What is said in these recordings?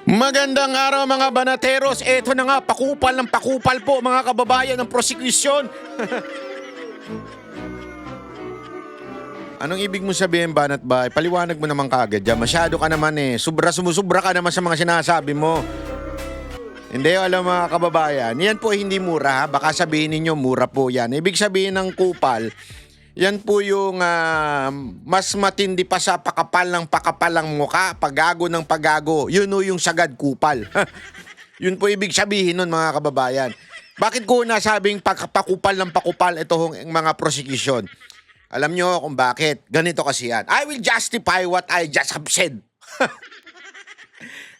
Magandang araw mga banateros. Eto na nga, pakupal ng pakupal po mga kababayan ng prosekusyon. Anong ibig mo sabihin, Banat Bay? Paliwanag mo naman kaagad dyan. Masyado ka naman eh. Sumusubra ka naman sa mga sinasabi mo. Hindi, alam mga kababayan, yan po hindi mura. Baka sabihin ninyo, mura po yan. Ibig sabihin ng kupal, yan po yung mas matindi pa sa pakapal ng mukha, pagago ng pagago. Yun o yung sagad kupal. Yun po ibig sabihin nun mga kababayan. Bakit ko nasabing pakupal ng pakupal itong mga prosecution? Alam nyo kung bakit. Ganito kasi yan. I will justify what I just have said.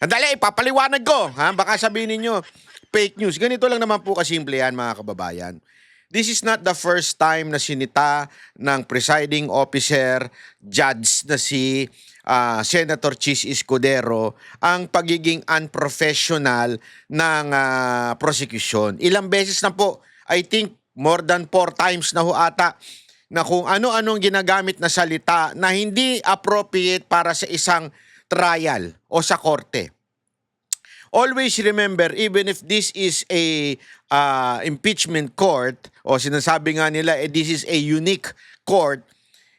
Andali, ipapaliwanag ko. Ha? Baka sabihin ninyo, fake news. Ganito lang naman po kasimple yan mga kababayan. This is not the first time na sinita ng presiding officer, judge na si Senator Chis Escudero ang pagiging unprofessional ng prosecution. Ilang beses na po, I think more than 4 times na ho ata, na kung ano-anong ginagamit na salita na hindi appropriate para sa isang trial o sa korte. Always remember, even if this is a impeachment court, o sinasabi nga nila, this is a unique court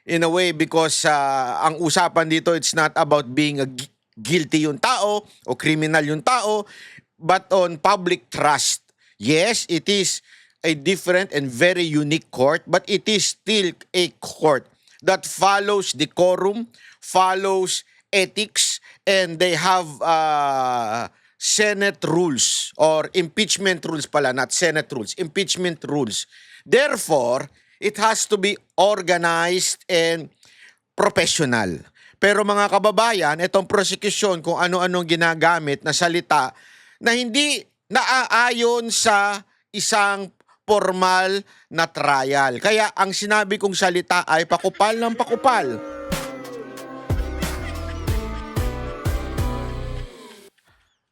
in a way because ang usapan dito, it's not about being guilty yung tao o criminal yung tao, but on public trust. Yes, it is a different and very unique court, but it is still a court that follows decorum, follows ethics, and they have Senate rules or impeachment rules pala, not Senate rules, impeachment rules. Therefore, it has to be organized and professional. Pero mga kababayan, itong prosecution, kung ano-anong ginagamit na salita na hindi naaayon sa isang formal na trial. Kaya ang sinabi kong salita ay pakupal ng pakupal.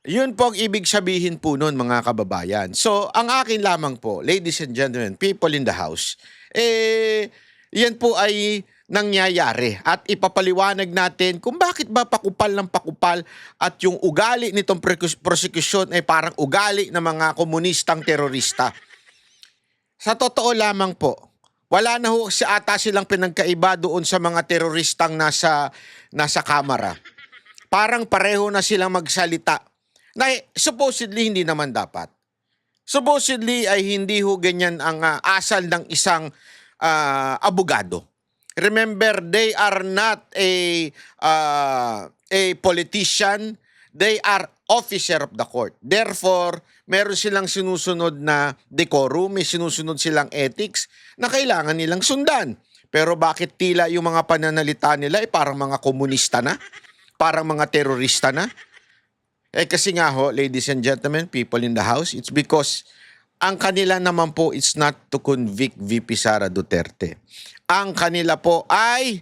Yun po ang ibig sabihin po nun mga kababayan. So, ang akin lamang po, ladies and gentlemen, people in the house, yan po ay nangyayari at ipapaliwanag natin kung bakit ba pakupal ng pakupal at yung ugali nitong prosecution ay parang ugali ng mga komunistang terorista. Sa totoo lamang po, wala na ho ata silang pinagkaiba doon sa mga teroristang nasa kamara. Parang pareho na silang magsalita na supposedly hindi naman dapat. Supposedly ay hindi ho ganyan ang asal ng isang abogado. Remember, they are not a politician. They are officer of the court. Therefore, meron silang sinusunod na decorum, may sinusunod silang ethics na kailangan nilang sundan. Pero bakit tila yung mga pananalita nila ay parang mga komunista na? Parang mga terorista na? Kasi nga ho, ladies and gentlemen, people in the house, it's because ang kanila naman po, it's not to convict VP Sara Duterte. Ang kanila po ay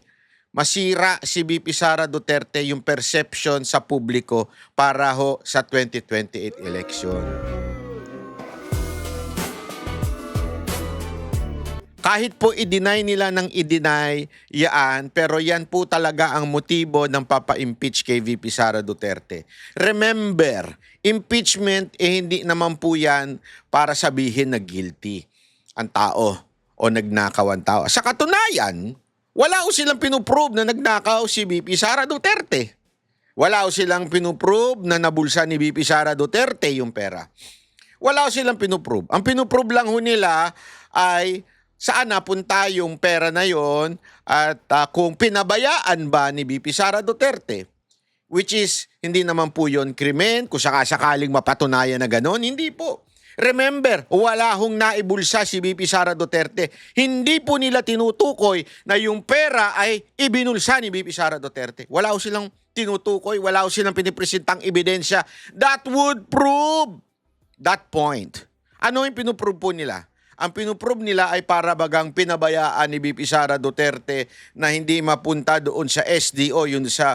masira si VP Sara Duterte yung perception sa publiko para ho sa 2028 election. Kahit po i-deny nila ng i-deny yan, pero yan po talaga ang motibo ng papa-impeach kay VP Sara Duterte. Remember, impeachment hindi naman po yan para sabihin na guilty ang tao o nagnakaw ang tao. Sa katunayan, wala ko silang pinuprove na nagnakaw si VP Sara Duterte. Wala ko silang pinuprove na nabulsa ni VP Sara Duterte yung pera. Wala ko silang pinuprove. Ang pinuprove lang ho nila ay saan napunta yung pera na yon at kung pinabayaan ba ni VP Sara Duterte. Which is, hindi naman po yun krimen, kung sakasakaling mapatunayan na gano'n, hindi po. Remember, wala hong naibulsa si VP Sara Duterte. Hindi po nila tinutukoy na yung pera ay ibinulsa ni VP Sara Duterte. Wala ho silang tinutukoy, wala ho silang pinipresentang ebidensya that would prove that point. Ano yung pinuprove po nila? Ang pinuprove nila ay para bagang pinabayaan ni VP Sara Duterte na hindi mapunta doon sa SDO, yun sa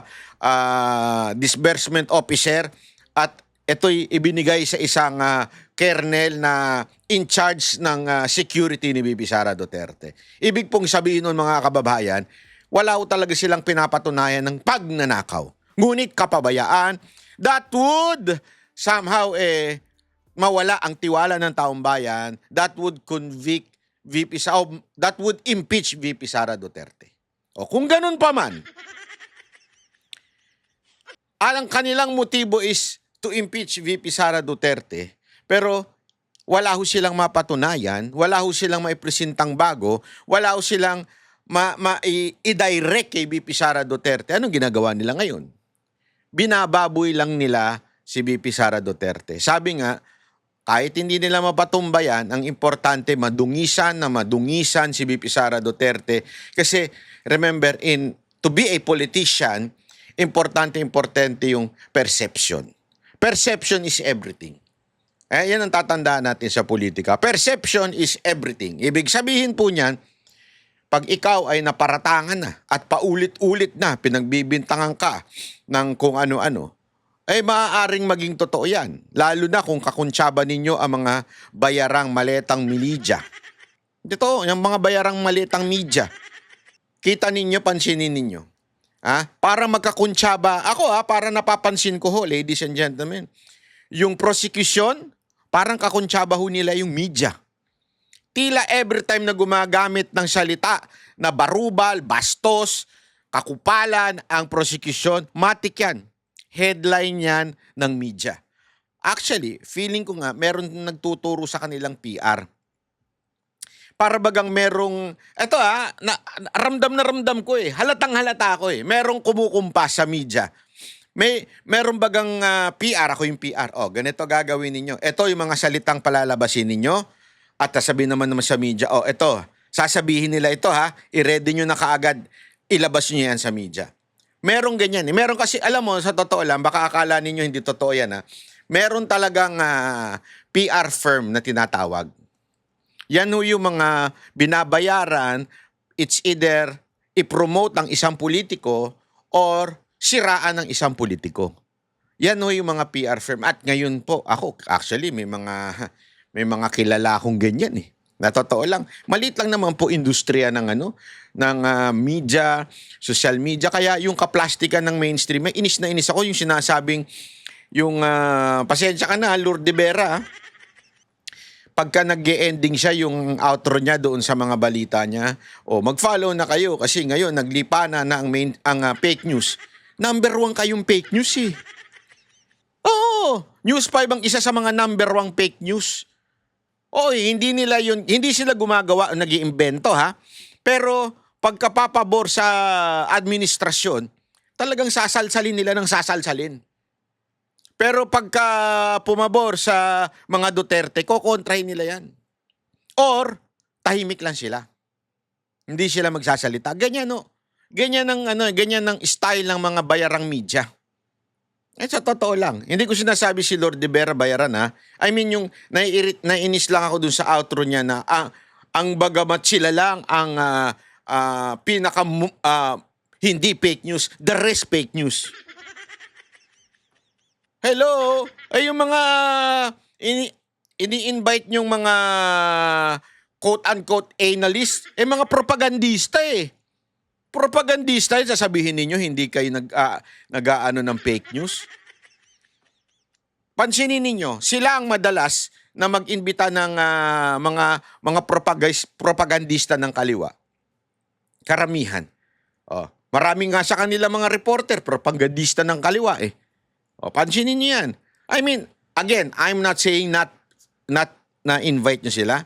disbursement officer, at ito'y ibinigay sa isang kernel na in charge ng security ni VP Sara Duterte. Ibig pong sabihin nun mga kababayan, wala talaga silang pinapatunayan ng pagnanakaw. Ngunit kapabayaan that would somehow mawala ang tiwala ng taong bayan, that would convict VP Sara, that would impeach VP Sara Duterte. O kung ganun pa man, ang kanilang motibo is to impeach VP Sara Duterte, pero wala ho silang mapatunayan, wala ho silang maipresentang bago, wala ho silang i-direct kay VP Sara Duterte. Anong ginagawa nila ngayon? Binababoy lang nila si VP Sara Duterte. Sabi nga, kahit hindi nila mapatumbayan, ang importante madungisan si VP Sara Duterte. Kasi remember, to be a politician, importante yung perception. Perception is everything. Yan ang tatandaan natin sa politika. Perception is everything. Ibig sabihin po niyan, pag ikaw ay naparatangan na at paulit-ulit na pinagbibintangan ka ng kung ano-ano, ay maaaring maging totoo yan. Lalo na kung kakuntsaba ninyo ang mga bayarang maletang media. Ito, yung mga bayarang maletang media. Kita ninyo, pansinin ninyo. Para magkakuntsaba, para napapansin ko ho, ladies and gentlemen, yung prosecution, parang kakuntsaba ho nila yung media. Tila every time na gumagamit ng salita na barubal, bastos, kakupalan ang prosecution, matik yan. Headline yan ng media. Actually, feeling ko nga, meron nagtuturo sa kanilang PR. Para bagang merong, ramdam na ramdam ko halatang halata ko merong kumukumpas sa media. Meron bagang PR, ako yung PR. Ganito gagawin ninyo. Ito yung mga salitang palalabasin ninyo. At sasabihin naman sa media, sasabihin nila ito i-ready nyo na kaagad, ilabas nyo yan sa media. Merong ganyan. Meron kasi, alam mo, sa totoo lang, baka akala ninyo hindi totoo yan. Meron talagang PR firm na tinatawag. Yan ho yung mga binabayaran, it's either i-promote ang isang politiko or siraan ng isang politiko. Yan ho yung mga PR firm. At ngayon po, ako actually may mga kilala akong ganyan Na totoo lang. Maliit lang naman po industriya ng media, social media. Kaya yung kaplastikan ng mainstream, inis na inis ako yung sinasabing pasensya ka na, Lourdes Vera. Pagka nag-ending siya yung outro niya doon sa mga balita niya, mag-follow na kayo kasi ngayon naglipa na ang fake news. Number 1 kayong fake news News 5 ang isa sa mga number 1 fake news. Hindi sila gumagawa, nag-iimbento Pero pagkapapabor sa administrasyon, talagang sasalsalin nila ng sasalsalin. Pero pagka pumabor sa mga Duterte, kokontrahin nila yan. Or tahimik lang sila. Hindi sila magsasalita. Ganyan Ganyan ang style ng mga bayarang media. Sa totoo lang. Hindi ko sinasabi si Lord de Vera bayaran I mean yung naiinis lang ako dun sa outro niya na ang bagamat sila lang ang pinaka hindi fake news, the rest fake news. Hello? Yung mga ini-invite nyong mga quote-unquote analyst, mga propagandista Propagandista, sasabihin ninyo, hindi kayo nag-aano ng fake news. Pansinin ninyo, sila ang madalas na mag-imbita ng mga propagandista ng kaliwa. Karamihan. Maraming nga sa kanila mga reporter, propagandista ng kaliwa pansinin niyo yan. I mean, again, I'm not saying not na invite nyo sila.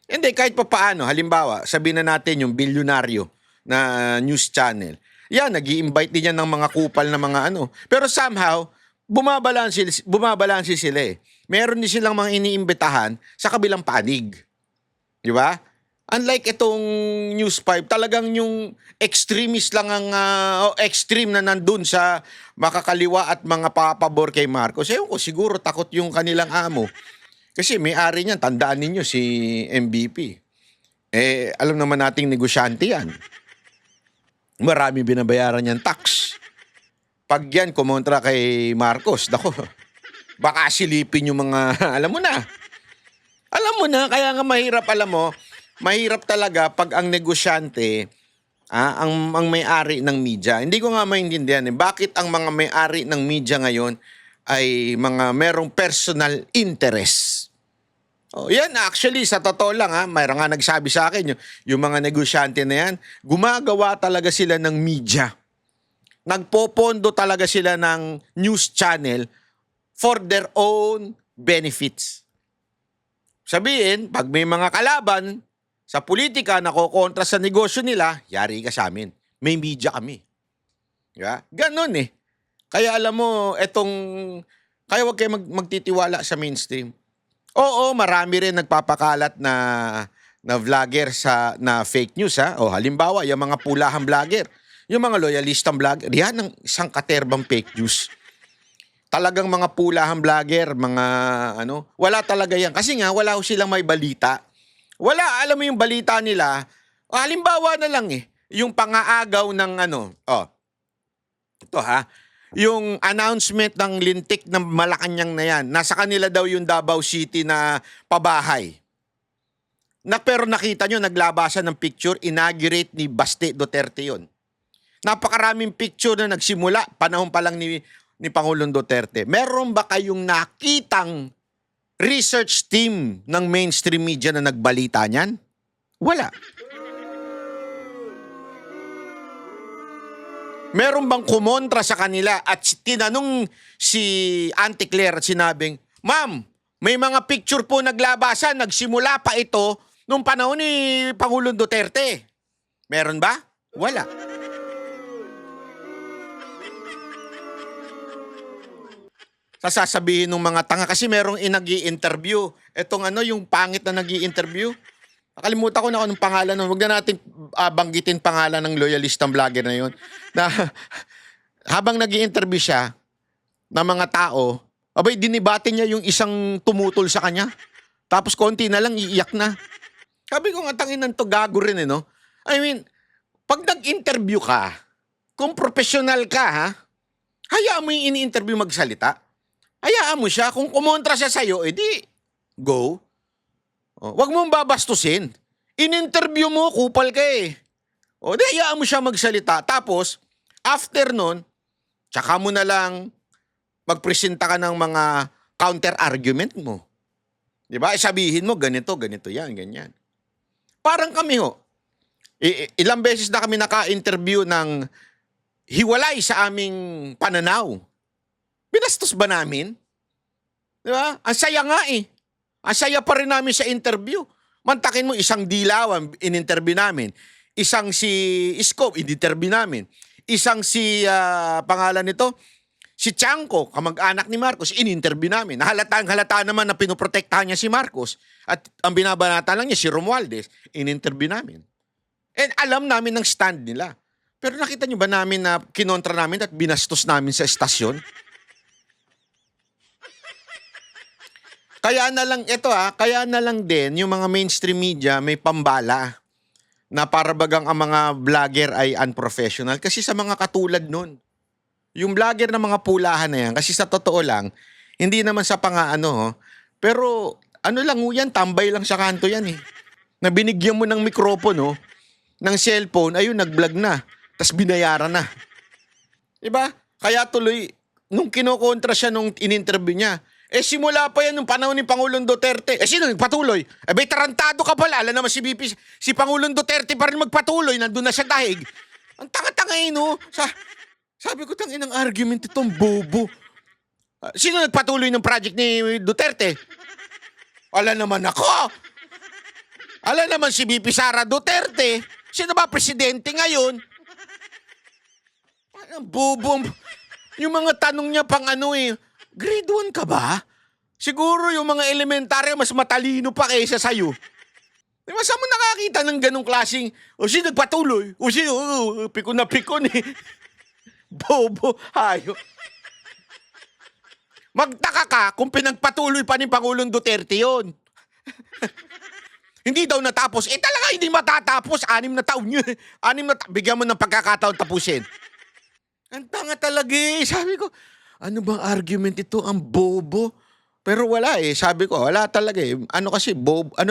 Hindi, kahit pa paano, halimbawa, sabihin na natin yung bilyonaryo na news channel. Yan, nag-i-invite din yan ng mga kupal na mga Pero somehow, bumabalansi sila Meron din silang mga iniimbitahan sa kabilang panig. Di ba? Unlike itong News 5, talagang yung extremist lang ang extreme na nandun sa makakaliwa at mga papabor kay Marcos. Ewan ko, siguro takot yung kanilang amo. Kasi may-ari niyan, tandaan ninyo si MVP. Alam naman nating negosyante yan. Marami binabayaran niyang tax. Pag yan kumontra kay Marcos, baka silipin yung mga, alam mo na, kaya nga mahirap, mahirap talaga pag ang negosyante, ang may-ari ng media. Hindi ko nga maintindihan bakit ang mga may-ari ng media ngayon ay mga merong personal interest. Oh, yan actually sa totoo lang mayroon nga nagsabi sa akin yung mga negosyante na yan, gumagawa talaga sila ng media. Nagpopondo talaga sila ng news channel for their own benefits. Sabihin, pag may mga kalaban sa politika na kokontra sa negosyo nila, yari ka sa amin. May media kami. Yeah? Ganon eh. Kaya alam mo, kaya huwag kayo magtitiwala sa mainstream. Oo, marami rin nagpapakalat na vlogger na fake news O halimbawa, yung mga pulahang vlogger, yung mga loyalistang vlogger, yan ang isang katerbang fake news. Talagang mga pulahang vlogger, mga wala talaga yan. Kasi nga, wala ko silang may balita. Wala, alam mo yung balita nila, halimbawa na lang yung pangaagaw ng ito yung announcement ng lintik ng Malacanang na yan, nasa kanila daw yung Davao City na pabahay. Pero nakita nyo, naglabasan ng picture, inaugurate ni Baste Duterte yun. Napakaraming picture na nagsimula, panahon pa lang ni Pangulong Duterte. Meron ba kayong nakitang research team ng mainstream media na nagbalita niyan? Wala. Meron bang kumontra sa kanila at tinanong si Auntie Claire at sinabing, "Ma'am, may mga picture po naglabasan, nagsimula pa ito nung panahon ni Pangulong Duterte." Meron ba? Wala. Sasabihin ng mga tanga kasi merong nag-i-interview. Etong yung pangit na nag-i-interview. Nakalimutan ko na anong pangalan nun. Huwag na natin banggitin pangalan ng loyalistang vlogger na yun. Na habang nag-i-interview siya ng mga tao, abay dinibate niya yung isang tumutol sa kanya. Tapos konti na lang iiyak na. Sabi ko nga tanginan to gago rin no. I mean, pag nag-interview ka, kung professional ka hayaan mo yung ini-interview magsalita. Hayaan mo siya. Kung kumontra siya sa'yo, edi go. Wag mong babastusin. In-interview mo, kupal ka di hayaan mo siya magsalita. Tapos, after nun, tsaka mo na lang magpresenta ka ng mga counter-argument mo. Diba? Sabihin mo, ganito yan, ganyan. Parang kami ilang beses na kami naka-interview ng hiwalay sa aming pananaw. Binastos ba namin? Diba? Ang saya nga Ang saya pa rin namin sa interview. Mantakin mo, isang Dilawan, in-interview namin. Isang si Isko, in-interview namin. Isang si, pangalan nito, si Chanko, kamag-anak ni Marcos, in-interview namin. Halata naman na pinoprotektahan niya si Marcos. At ang binabanata lang niya, si Romualdez, in-interview namin. And alam namin ng stand nila. Pero nakita niyo ba namin na kinontra namin at binastos namin sa estasyon? Kaya na lang din yung mga mainstream media may pambala na para bagang ang mga vlogger ay unprofessional kasi sa mga katulad nun. Yung vlogger ng mga pulahan na yan, kasi sa totoo lang, hindi naman sa pero lang yan, tambay lang sa kanto yan Na binigyan mo ng mikropono, ng cellphone, ayun, nag-vlog na. Tas binayaran na. Diba? Kaya tuloy, nung kinokontra siya nung in-interview niya, simula pa yan nung panahon ni Pangulong Duterte. Sino nagpatuloy? Bay, tarantado ka pala. Alam naman si Pangulong Duterte pa rin magpatuloy. Nandun na siya dahig. Ang tanga-tanga sabi ko, tanginang argument itong bobo. Sino nagpatuloy ng project ni Duterte? Alam naman ako. Alam naman si VP Sara Duterte. Sino ba presidente ngayon? Parang bobo. Yung mga tanong niya pang grade 1 ka ba? Siguro yung mga elementarya mas matalino pa kaysa sa'yo. Diba, saan mo nakakita ng ganong klaseng, sino nagpatuloy? Sino, pikon na pikon Bobo, hayo. Magtaka ka kung pinagpatuloy pa ni Pangulong Duterte yun. Hindi daw natapos. Talaga hindi matatapos. 6 na taon yun. Bigyan mo ng pagkakataon tapusin. Ang tanga talaga Sabi ko, ano bang argument ito? Ang bobo. Pero wala Sabi ko, wala talaga kasi,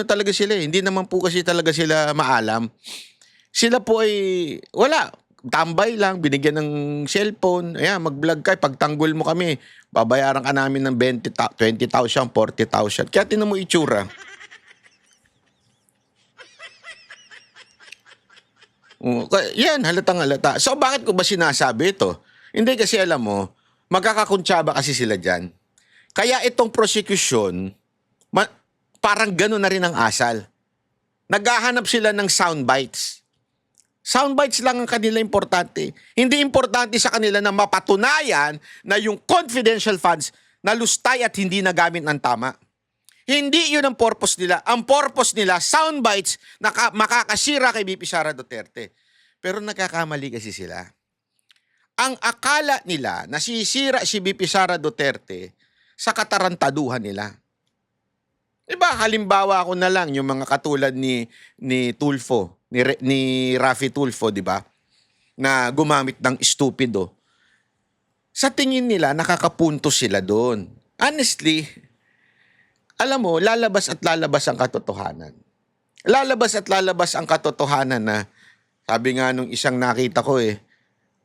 talaga sila Hindi naman po kasi talaga sila maalam. Sila po wala. tambay lang, binigyan ng cellphone, ayan, mag-vlog ka, pagtanggol mo kami, babayaran ka namin ng 20,000, 40,000. Kaya tinan mo itsura. Yan, halatang halata. So bakit ko ba sinasabi ito? Hindi kasi alam mo, magkakakuntsaba kasi sila dyan. Kaya itong prosecution, parang gano'n na rin ang asal. Naghahanap sila ng soundbites. Soundbites lang ang kanila importante. Hindi importante sa kanila na mapatunayan na yung confidential funds nalustay at hindi nagamit ng tama. Hindi yun ang purpose nila. Ang purpose nila, soundbites na makakasira kay VP Sara Duterte. Pero nagkakamali kasi sila. Ang akala nila nasisira si VP Sara Duterte sa katarantaduhan nila. Diba, halimbawa ko na lang yung mga katulad ni Tulfo, ni Raffy Tulfo, di ba? Na gumamit ng stupido. Sa tingin nila, nakakapunto sila doon. Honestly, alam mo, lalabas at lalabas ang katotohanan. Lalabas at lalabas ang katotohanan na, sabi nga nung isang nakita ko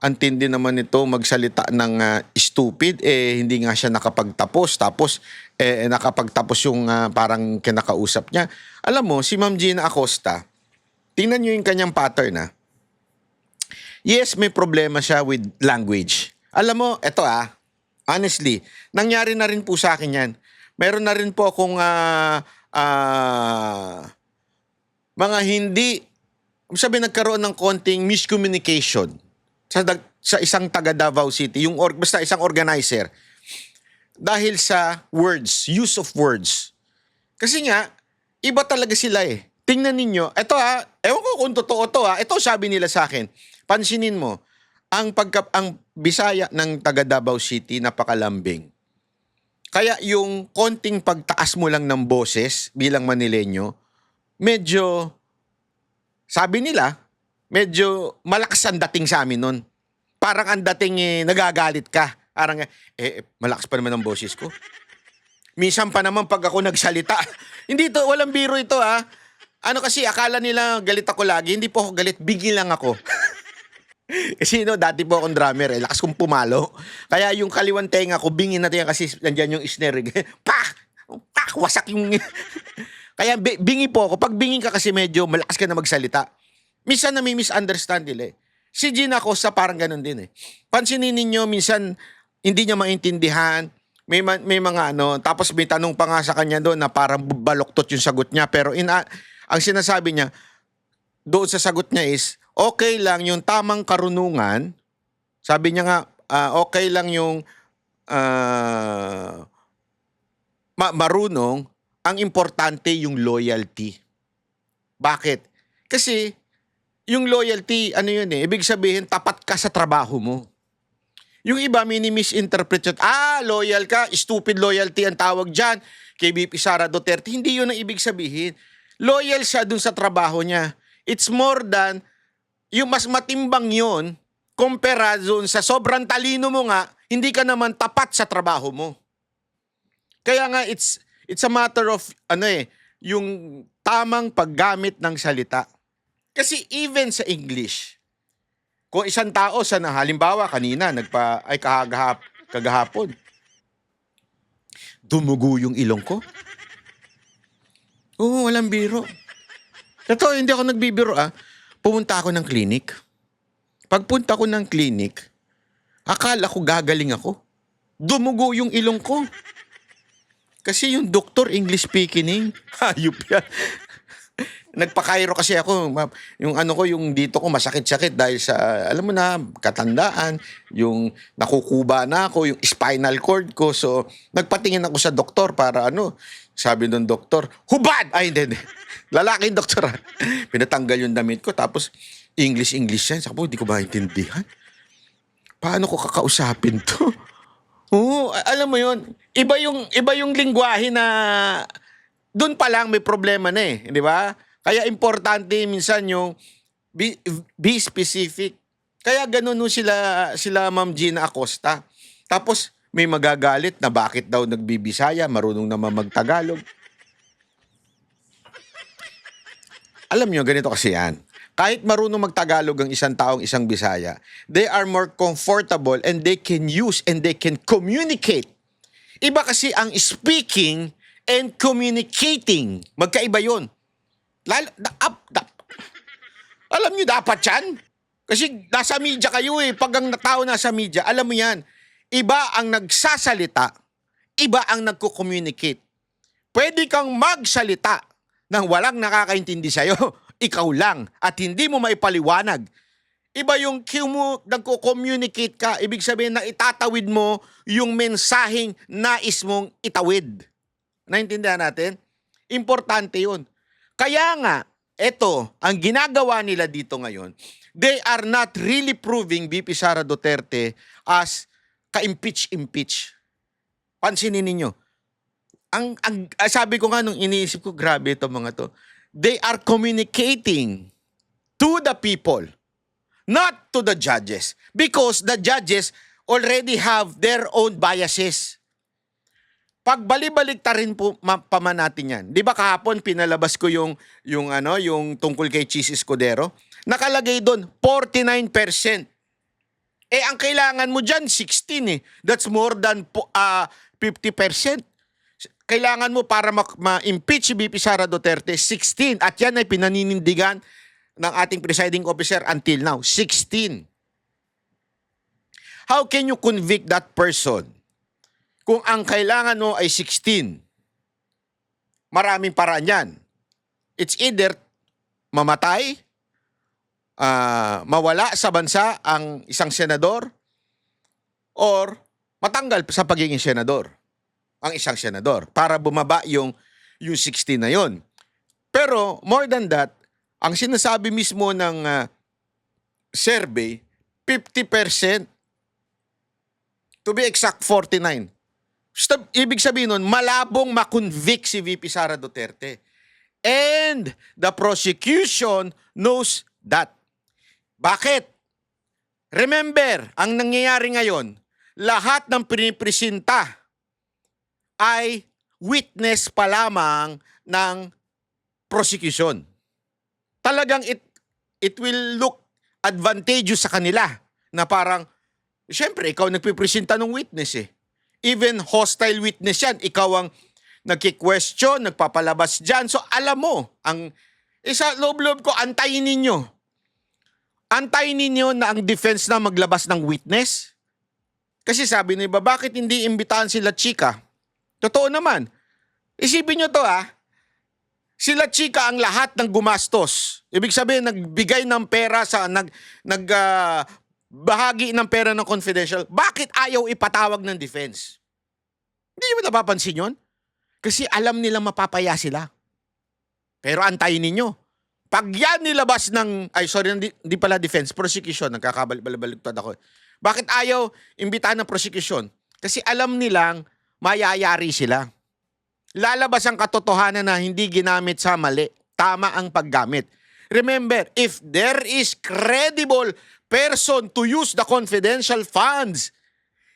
ang tindi naman nito magsalita ng stupid, hindi nga siya nakapagtapos. Tapos, nakapagtapos yung parang kinakausap niya. Alam mo, si Ma'am Gina Acosta, tingnan nyo yung kanyang pattern. Yes, may problema siya with language. Alam mo, eto honestly, nangyari na rin po sa akin yan. Meron na rin po akong mga hindi, nagkaroon ng konting miscommunication sa isang taga Davao City, basta isang organizer, dahil sa words, use of words. Kasi nga, iba talaga sila Tingnan ninyo, ito ewan ko kung totoo to ito sabi nila sa akin, pansinin mo, ang Bisaya ng taga Davao City, napakalambing. Kaya yung konting pagtaas mo lang ng boses bilang Manileño, medyo, sabi nila, medyo malakas ang dating sa amin nun. Parang ang dating nagagalit ka. Parang, malakas pa naman ang boses ko. Minsan pa naman pag ako nagsalita. Hindi to, walang biro ito Ano kasi, akala nila galit ako lagi. Hindi po ako galit, bigil lang ako. Kasi dati po akong drummer lakas kong pumalo. Kaya yung kaliwang tenga ko, bingin natin yan kasi nandyan yung snare. Pak! Pak! Wasak yung... Kaya bingi po ako. Pag bingin ka kasi medyo malakas ka na magsalita. Minsan na may misunderstand nila Si Gina Acosta parang ganun din Pansinin ninyo, minsan hindi niya maintindihan. May mga tapos may tanong pa nga sa kanya doon na parang baloktot yung sagot niya. Pero ang sinasabi niya, doon sa sagot niya is, okay lang yung tamang karunungan. Sabi niya nga, okay lang yung marunong. Ang importante yung loyalty. Bakit? Kasi yung loyalty, ibig sabihin, tapat ka sa trabaho mo. Yung iba, mini-misinterpret yun. Loyal ka, stupid loyalty ang tawag dyan kay VP Sara Duterte. Hindi yun ang ibig sabihin. Loyal siya dun sa trabaho niya. It's more than, yung mas matimbang yun, kumpara dun sa sobrang talino mo nga, hindi ka naman tapat sa trabaho mo. Kaya nga, it's a matter of, yung tamang paggamit ng salita. Kasi even sa English, kung isang tao halimbawa kanina, kagahapon, dumugo yung ilong ko. Oo, walang biro. Totoo, hindi ako nagbibiro Pumunta ako ng clinic. Pagpunta ko ng clinic, akala ko gagaling ako. Dumugo yung ilong ko. Kasi yung doktor English speaking hayop yan. Nagpa-Cairo kasi ako. Yung yung dito ko masakit-sakit dahil sa, alam mo na, katandaan, yung nakukuba na ako, yung spinal cord ko. So, nagpatingin ako sa doktor para sabi ng doktor, hubad! Ay, hindi. Lalaki yung doktor Pinatanggal yung damit ko, tapos English yan. Sabi ko, hindi ko maintindihan. Paano ko kakausapin to? Oo, alam mo yun, iba yung lingwahe na doon pa lang may problema na di ba? Kaya importante minsan yung be specific. Kaya ganun sila Ma'am Gina Acosta. Tapos may magagalit na bakit daw nagbibisaya, marunong naman magtagalog. Alam nyo, ganito kasi yan. Kahit marunong magtagalog ang isang taong isang Bisaya, they are more comfortable and they can use and they can communicate. Iba kasi ang speaking and communicating. Magkaiba yun. Alam nyo dapat yan? Kasi nasa media kayo eh. Pag ang tao nasa media, alam mo yan. Iba ang nagsasalita, iba ang nagko-communicate. Pwede kang magsalita nang walang nakakaintindi sa'yo. Ikaw lang. At hindi mo maipaliwanag. Iba yung nagko-communicate ka. Ibig sabihin na itatawid mo yung mensaheng nais mong itawid. Naintindihan natin? Importante yun. Kaya nga, eto, ang ginagawa nila dito ngayon, they are not really proving VP Sara Duterte as ka-impeach. Pansinin ninyo. Sabi ko nga nung iniisip ko, grabe ito mga to. They are communicating to the people, not to the judges. Because the judges already have their own biases. Pagbalibalik ta rin po paman natin yan. 'Di ba kahapon pinalabas ko yung tungkol kay Chis Escudero? Nakalagay doon 49%. Ang kailangan mo diyan 16 eh. That's more than 50%. Kailangan mo para ma-impeach si VP Sara Duterte 16 at yan ay pinaninindigan ng ating presiding officer until now 16. How can you convict that person? Kung ang kailangan mo ay 16, maraming paraan yan. It's either mamatay, mawala sa bansa ang isang senador, or matanggal sa pagiging senador ang isang senador para bumaba yung 16 na yon. Pero more than that, ang sinasabi mismo ng survey, 50%, to be exact 49%. Ibig sabihin nun, malabong makonvict si VP Sara Duterte. And the prosecution knows that. Bakit? Remember, ang nangyayari ngayon, lahat ng pinipresenta ay witness pa lamang ng prosecution. Talagang it will look advantageous sa kanila na parang, syempre, ikaw nagpipresenta ng witness eh. Even hostile witness yan. Ikaw ang nagki-question, nagpapalabas dyan. So alam mo, isa loob-loob ko, antayin ninyo. Antayin ninyo na ang defense na maglabas ng witness. Kasi sabi nila, bakit hindi imbitahan sila Chika? Totoo naman. Isipin nyo to sila Chika ang lahat ng gumastos. Ibig sabihin, nagbigay ng pera bahagi ng pera ng confidential. Bakit ayaw ipatawag ng defense? Hindi nyo ba napapansin yun? Kasi alam nila mapapaya sila. Pero antayin ninyo. Pag yan nilabas hindi pala defense, prosecution, nagkakabalik-baliktad ako. Bakit ayaw imbitahan ng prosecution? Kasi alam nilang mayayari sila. Lalabas ang katotohanan na hindi ginamit sa mali. Tama ang paggamit. Remember, if there is credible person to use the confidential funds,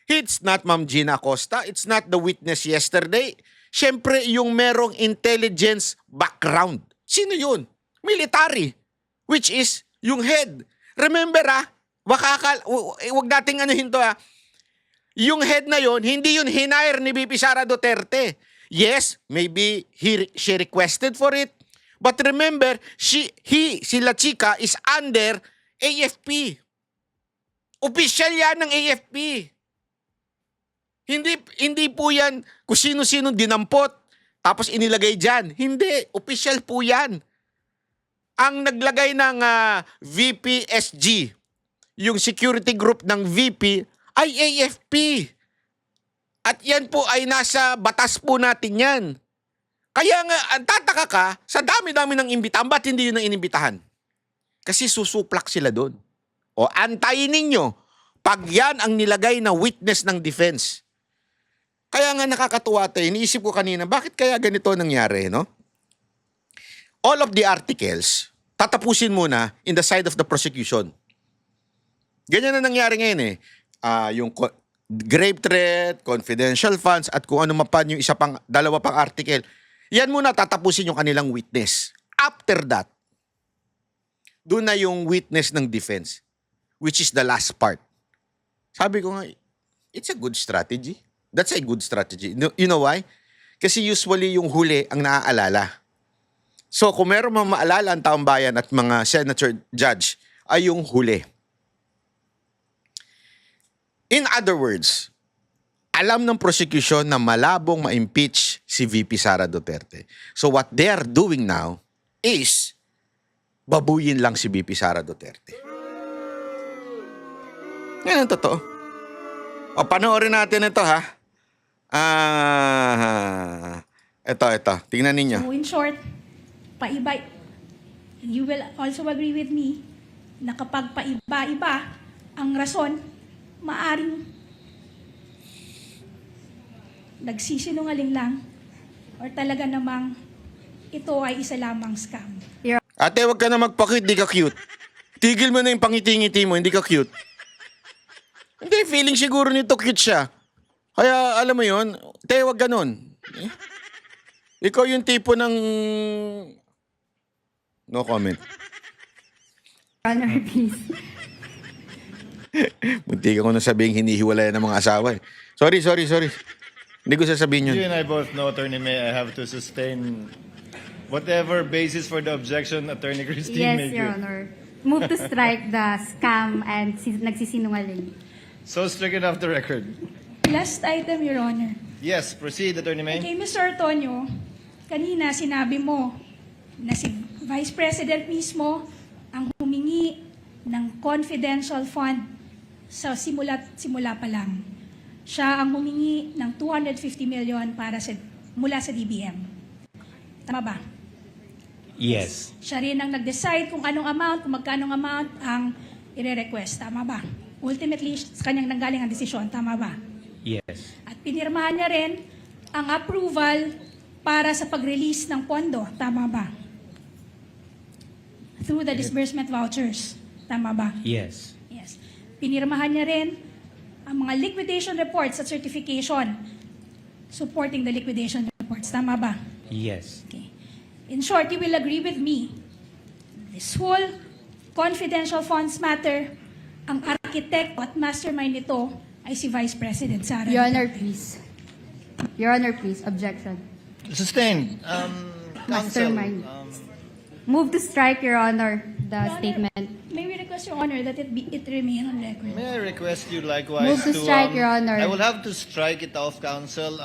it's not Ma'am Gina Acosta, it's not the witness yesterday. Siyempre, yung merong intelligence background. Sino yun? Military. Which is yung head. Remember wag nating anuhin to Yung head na yon, hindi yun hinire ni VP Sara Duterte. Yes, maybe she requested for it. But remember, sila Chika is under AFP. Official yan ng AFP. Hindi po yan kung sino-sino dinampot tapos inilagay dyan. Hindi, official po yan. Ang naglagay ng VPSG, yung security group ng VP, ay AFP. At yan po ay nasa batas po natin yan. Kaya nga, ang tataka ka, sa dami-dami ng imbitahan, ba't hindi yun ang inimbitahan? Kasi susuplak sila doon. O antayin ninyo, pag yan ang nilagay na witness ng defense. Kaya nga nakakatuwa tayo, iniisip ko kanina, bakit kaya ganito nangyari, no? All of the articles, tatapusin muna in the side of the prosecution. Ganyan na nangyari ngayon eh. Yung grave threat, confidential funds, at kung ano mapan yung dalawa pang article, yan muna tatapusin yung kanilang witness. After that, Doon na yung witness ng defense, which is the last part. Sabi ko nga, it's a good strategy. That's a good strategy. You know why? Kasi usually yung huli ang naaalala. So kung meron mga maalala ang taong bayan at mga senator judge, ay yung huli. In other words, alam ng prosecution na malabong ma-impeach si VP Sara Duterte. So what they are doing now is babuyin lang si VP Sara Duterte. Yan ang totoo. O, panoorin natin ito, ha? Ito. Tingnan ninyo. So in short, paiba, you will also agree with me na kapag paiba-iba ang rason, maaring nagsisinungaling lang or talaga namang ito ay isa lamang scam. Ate, wag ka na magpa-cute, di ka cute. Tigil mo na yung pangiti-ngiti mo, hindi ka cute. Hindi, feeling siguro nito cute siya. Kaya, alam mo yon, te, wag ganun. Eh? Ikaw yung tipo ng... No comment. Honor, please. Munti ka ko na sabihin hinihiwalay ng mga asawa eh. Sorry. Hindi ko sasabihin yun. You and I both know, Attorney May, I have to sustain whatever basis for the objection Attorney Christine Yes, made. Your Honor. Move to strike the scam and nagsisinungaling. So stricken off the record. Last item, Your Honor. Yes, proceed, Attorney May. Kay Mr. Antonio, kanina sinabi mo na si Vice President mismo ang humingi ng confidential fund sa simula pa lang. Siya ang humingi ng 250 million mula sa DBM. Tama ba? Yes. Siya rin ang nag-decide kung magkano amount ang ire-request. Tama ba? Ultimately, sa kanyang nanggaling ang desisyon. Tama ba? Yes. At pinirmahan niya rin ang approval para sa pag-release ng pondo. Tama ba? Through the disbursement vouchers. Tama ba? Yes. Yes. Pinirmahan niya rin ang mga liquidation reports at certification supporting the liquidation reports. Tama ba? Yes. Okay. In short, you will agree with me, this whole confidential funds matter, ang architect at mastermind nito ay si Vice President Sara. Your Honor, please. Your Honor, please. Objection. Sustained. Counsel, Mastermind. Move to strike, Your Honor, the Your Honor, statement. May we request, Your Honor, that it remain on record? may I request you likewise Move to strike, Your Honor. I will have to strike it off, Counsel.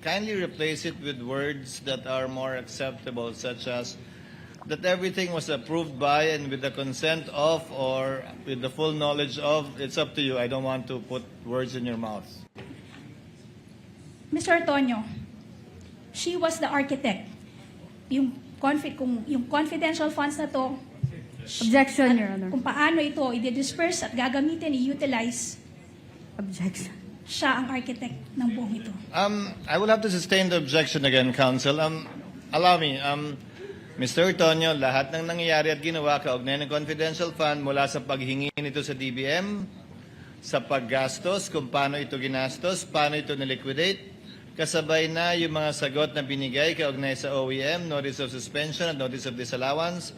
Kindly replace it with words that are more acceptable, such as that everything was approved by and with the consent of or with the full knowledge of. It's up to you. I don't want to put words in your mouth. Mr. Antonio, she was the architect. Yung confidential funds na to, Objection, Your Honor. kung paano ito i-disperse at gagamitin, i-utilize, Objection. siya ang architect ng buong ito. I will have to sustain the objection again, Counsel. Allow me. Mr. Tonyo, lahat ng nangyayari at ginawa kaugnay ng confidential fund mula sa paghingi nito sa DBM, sa paggastos, kung paano ito ginastos, paano ito niliquidate, kasabay na yung mga sagot na binigay kaugnay sa OEM, Notice of Suspension at Notice of Disallowance.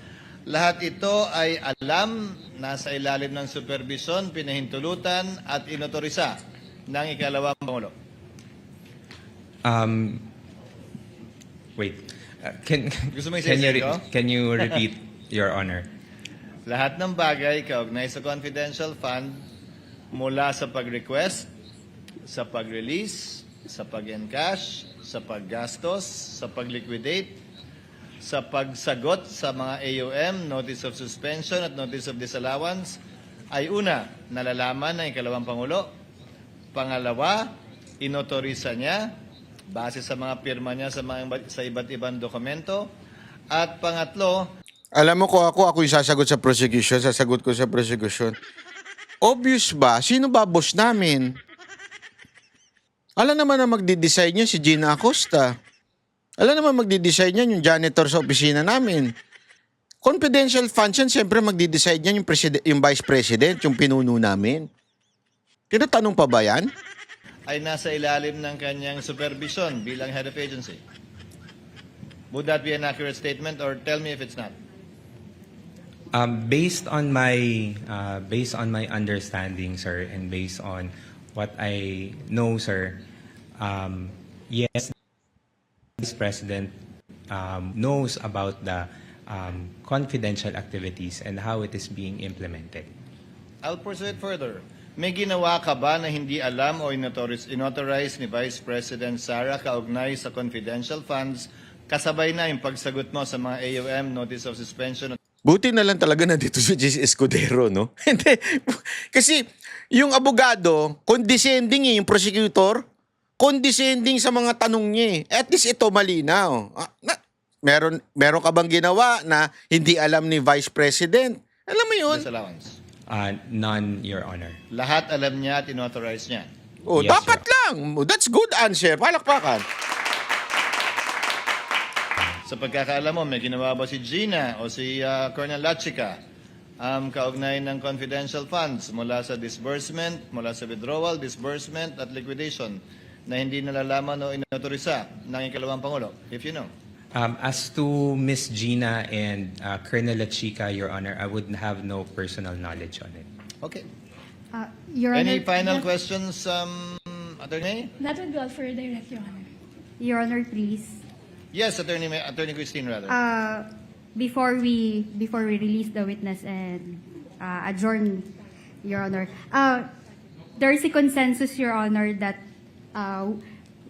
Lahat ito ay alam, nasa ilalim ng supervision, pinahintulutan at inotorisa ng ikalawang Pangulo. Wait. Can Gusto mo can you isa-isa ko? can you repeat, Your Honor? Lahat ng bagay kaugnay sa confidential fund mula sa pag-request, sa pag-release, sa pag-encash, sa paggastos, sa pag-liquidate, sa pagsagot sa mga AUM, Notice of Suspension at Notice of Disallowance, ay una, nalalaman ng ikalawang Pangulo. Pangalawa, inotorisa niya base sa mga pirma niya sa iba't ibang dokumento. At pangatlo, Alam mo ko ako yung sasagot sa prosecution, sasagot ko sa prosecution. Obvious ba? Sino ba boss namin? Alam naman na magdi-decide niya si Gina Acosta. Alam naman magdi-decide niyan yung janitor sa opisina namin. Confidential funds yan, siyempre magdi-decide niyan yung vice president, yung pinuno namin. Tinatanong pa ba yan? ay nasa ilalim ng kanyang supervision bilang head of agency. Would that be an accurate statement or tell me if it's not? Based on my understanding, sir, and based on what I know, sir, yes, Vice President knows about the confidential activities and how it is being implemented. I'll proceed further. May ginawa ka ba na hindi alam o inauthorize ni Vice President Sara kaugnay sa confidential funds kasabay na yung pagsagot mo sa mga AOM Notice of Suspension? Buti na lang talaga nandito si Jesse Escudero, no? Hindi. Kasi yung abogado, condescending yung prosecutor, condescending sa mga tanong niya eh. At least ito malinaw. Meron ka bang ginawa na hindi alam ni Vice President? Alam mo yun? Disallowance. None, Your Honor. Lahat alam niya at inauthorize niya. Oh, Yes, dapat sir. lang. That's good answer. Palakpakan. Sa pagkakaalam mo, may ginawa ba si Gina o si Colonel Lachica kaugnay ng confidential funds mula sa disbursement, mula sa withdrawal, disbursement at liquidation na hindi nalalaman o inautorisa ng ikalawang Pangulo, if you know? As to Miss Gina and Colonel Lachica, Your Honor, I would have no personal knowledge on it. Okay. Your Any Honor, final questions, Attorney? That would go for direct, Your Honor. Your Honor, please. Yes, Attorney Christine, rather. Before we release the witness and adjourn, Your Honor, there is a consensus, Your Honor, that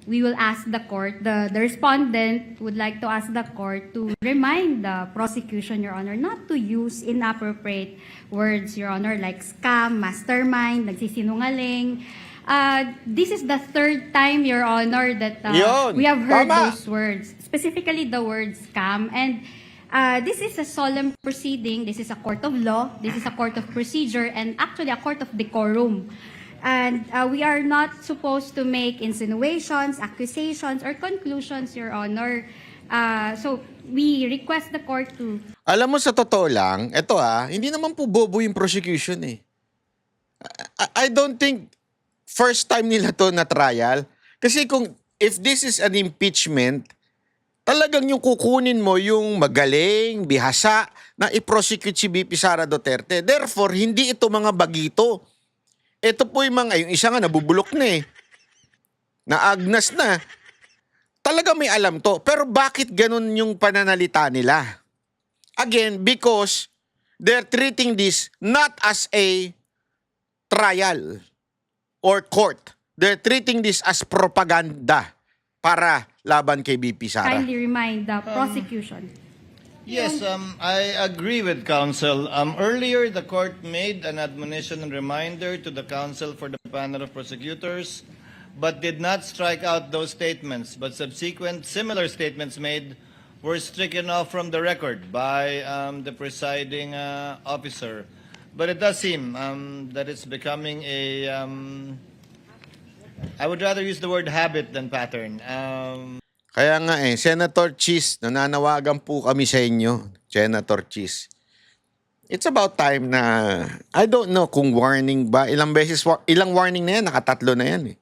we will ask the court, the respondent would like to ask the court to remind the prosecution, Your Honor, not to use inappropriate words, Your Honor, like scam, mastermind, nagsisinungaling. This is the third time, Your Honor, that Yun, we have heard tama. those words, specifically the word scam. And this is a solemn proceeding. This is a court of law. This is a court of procedure, and actually a court of decorum. And we are not supposed to make insinuations, accusations, or conclusions, Your Honor. So we request the court to... Alam mo, sa totoo lang, eto hindi naman po bobo yung prosecution eh. I don't think first time nila to na trial. Kasi if this is an impeachment, talagang yung kukunin mo yung magaling, bihasa, na i-prosecute si VP Sara Duterte. Therefore, hindi ito mga bagito. Ito po yung isa nga nabubulok na eh. Naagnas na. Talaga may alam to. Pero bakit ganun yung pananalita nila? Again, because they're treating this not as a trial or court. They're treating this as propaganda para laban kay VP Sara. Kindly remind the prosecution. Yes, I agree with counsel. Earlier, the court made an admonition and reminder to the counsel for the panel of prosecutors, but did not strike out those statements. But subsequent similar statements made were stricken off from the record by the presiding officer. But it does seem that it's becoming a, I would rather use the word habit than pattern. Kaya nga Senator Cheese, nananawagan po kami sa inyo, Senator Cheese. It's about time na, I don't know kung warning ba, ilang warning na yan, nakatatlo na yan eh.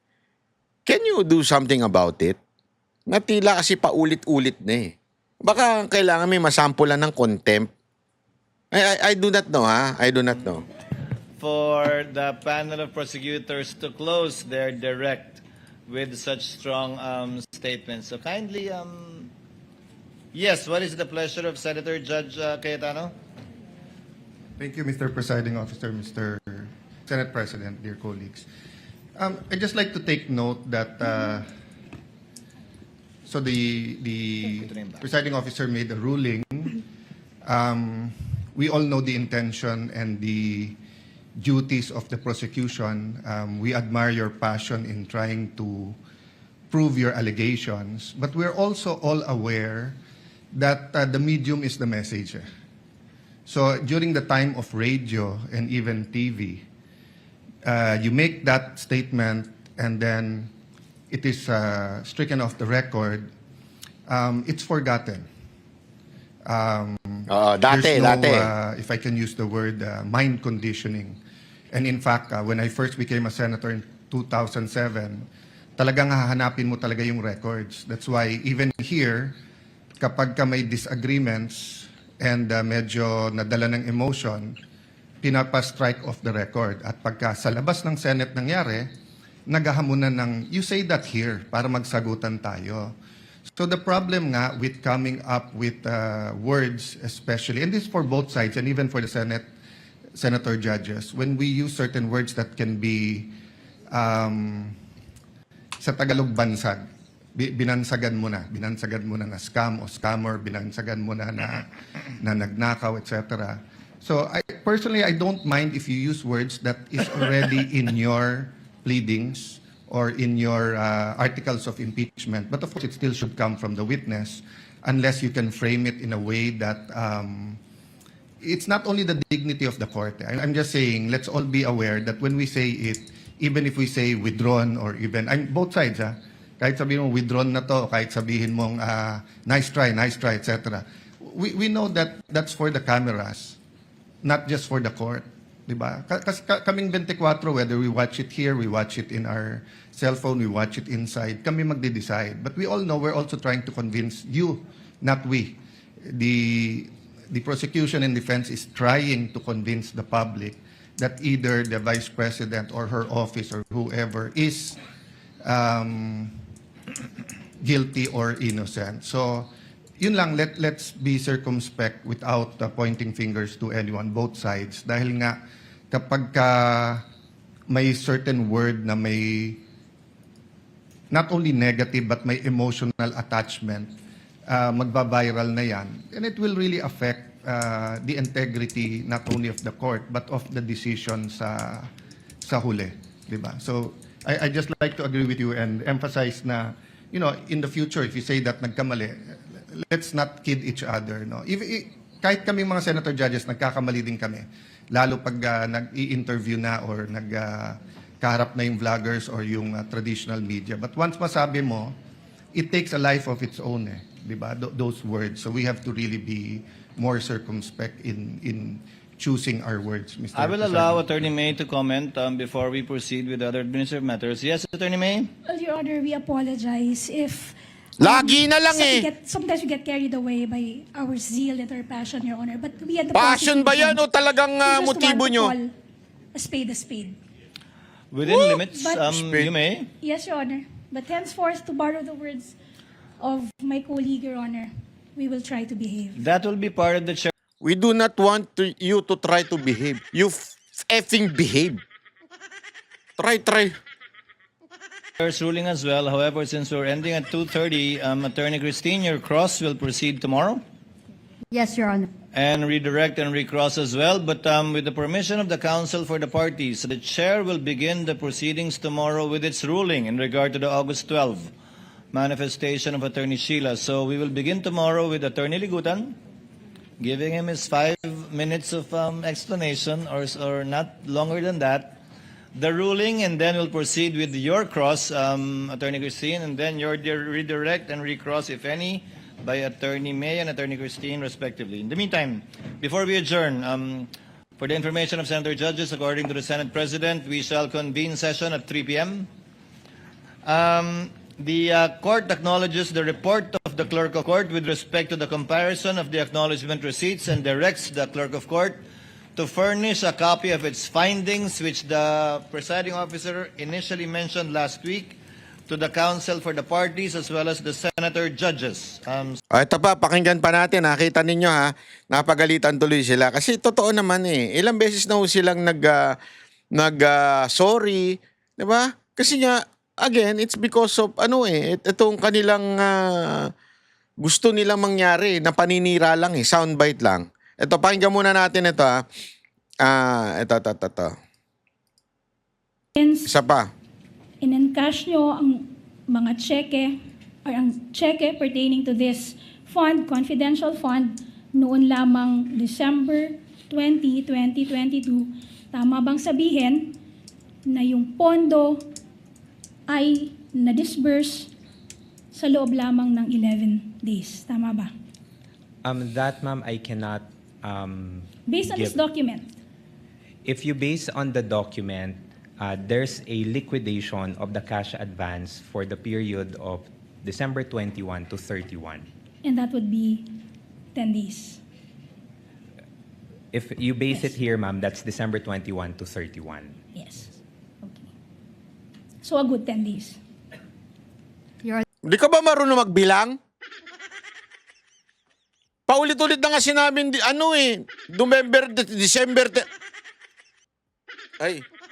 Can you do something about it? Natila kasi paulit-ulit na eh. Baka kailangan may masampulan ng contempt. I do not know I do not know. For the panel of prosecutors to close their direct with such strong statements. So kindly, yes, what is the pleasure of Senator Judge Cayetano? Thank you, Mr. Presiding Officer, Mr. Senate President, dear colleagues. I'd just like to take note that so the presiding officer made a ruling. We all know the intention and the duties of the prosecution. We admire your passion in trying to prove your allegations, but we're also all aware that the medium is the message. So during the time of radio and even TV, you make that statement and then it is stricken off the record. It's forgotten. Dati. There's no, if I can use the word, mind conditioning. And in fact, when I first became a senator in 2007, talagang hahanapin mo talaga yung records. That's why even here, kapag ka may disagreements, and medyo nadala ng emotion, pinapa-strike off the record. At pagka sa labas ng Senate nangyari, naghahamunan ng, you say that here, para magsagutan tayo. So the problem nga with coming up with words especially, and this for both sides and even for the senator judges, when we use certain words that can be sa Tagalog bansag, binansagan mo na na scam o scammer, binansagan mo na nagnakaw, etc. So personally, I don't mind if you use words that is already in your pleadings or in your articles of impeachment. But of course, it still should come from the witness unless you can frame it in a way that it's not only the dignity of the court. I'm just saying, let's all be aware that when we say it, even if we say withdrawn or even, both sides, kahit sabihin mo withdrawn na to, kahit sabihin mong nice try, etc. We know that that's for the cameras, not just for the court. Diba? Kasi kaming 24, whether we watch it here, we watch it in our cell phone, we watch it inside, kami magde-decide. But we all know we're also trying to convince you, not we. The prosecution and defense is trying to convince the public that either the Vice President or her office or whoever is guilty or innocent. So, yun lang, let's be circumspect without pointing fingers to anyone, both sides. Dahil nga, kapag may certain word na may not only negative but may emotional attachment, magba-viral na yan. And it will really affect the integrity not only of the court but of the decision sa huli. Diba? So, I just like to agree with you and emphasize na, you know, in the future, if you say that nagkamali, let's not kid each other. No? Kahit kami mga senator judges, nagkakamali din kami. Lalo pag nag-i-interview na or nagkaharap na yung vloggers or yung traditional media. But once masabi mo, it takes a life of its own. Diba? Those words. So we have to really be more circumspect in choosing our words, Mr. I will President. allow Attorney May to comment before we proceed with other administrative matters. Yes, Attorney May? Well, Your Honor, we apologize if... Lagi na lang eh. Sometimes we get carried away by our zeal and our passion, Your Honor. But we had the Passion ba yan o prosecution, talagang we just motibo want to nyo? call a spade. Within limits, But- you may. Yes, Your Honor. But henceforth, to borrow the words of my colleague, Your Honor, we will try to behave. That will be part of the We do not want you to try to behave. You effing behave. Try. chair's ruling as well. However, since we're ending at 2:30, Attorney Christine, your cross will proceed tomorrow Yes, Your Honor. and redirect and recross as well. But with the permission of the counsel for the parties, the chair will begin the proceedings tomorrow with its ruling in regard to the August 12 manifestation of Attorney Sheila. So we will begin tomorrow with Attorney Ligutan, giving him his 5 minutes of explanation or not longer than that, the ruling, and then we'll proceed with your cross, Attorney Christine, and then your redirect and recross, if any, by Attorney May and Attorney Christine, respectively. In the meantime, before we adjourn, for the information of Senator Judges, according to the Senate President, we shall convene session at 3 p.m. The court acknowledges the report of the clerk of court with respect to the comparison of the acknowledgement receipts and directs the clerk of court to furnish a copy of its findings, which the presiding officer initially mentioned last week, to the counsel for the parties as well as the senator judges. Ito pa, pakinggan pa natin. Nakita ninyo ha, napagalitan tuloy sila. Kasi totoo naman eh. Ilang beses na ho silang sorry. Diba? Kasi nga, again, it's because of itong kanilang gusto nilang mangyari na paninira lang soundbite lang. Ito, pakinggan muna natin ito ha. Ito. Isa pa. In-encash nyo ang mga cheque or ang cheque pertaining to this fund, confidential fund, noon lamang December 20, 2022. Tama bang sabihin na yung pondo ay na-disburse sa loob lamang ng 11 days? Tama ba? That, ma'am, I cannot Based on this give. document, If you base on the document, there's a liquidation of the cash advance for the period of December 21 to 31. and that would be 10 days. If you base it Yes. here, ma'am, that's December 21 to 31. Yes. Okay. So a good 10 days. Your Di ka ba marunong magbilang? Paulit-ulit na nga sinabi,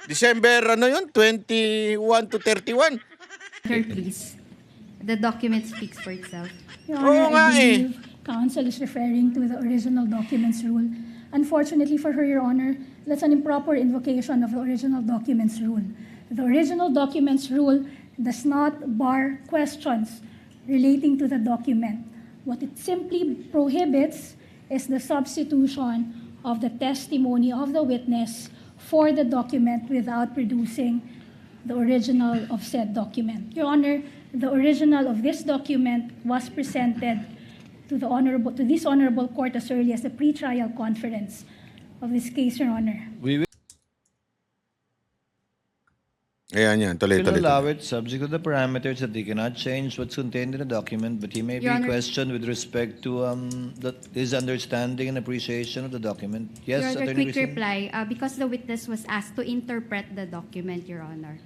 December, yun, 21 to 31. Honor, please. The document speaks for itself. Your Oo Honor, nga I eh. believe counsel is referring to the original documents rule. Unfortunately for her, Your Honor, that's an improper invocation of the original documents rule. The original documents rule does not bar questions relating to the document. What it simply prohibits is the substitution of the testimony of the witness for the document without producing the original of said document. Your Honor, the original of this document was presented to this honorable court as early as the pre-trial conference of this case, Your Honor. We will Ayan yan, tuloy-tuloy. allow it subject to the parameters that they cannot change what's contained in the document, but he may be Your Honor. questioned with respect to his understanding and appreciation of the document. Yes, Your Honor, Attorney quick Christine? reply. Because the witness was asked to interpret the document, Your Honor,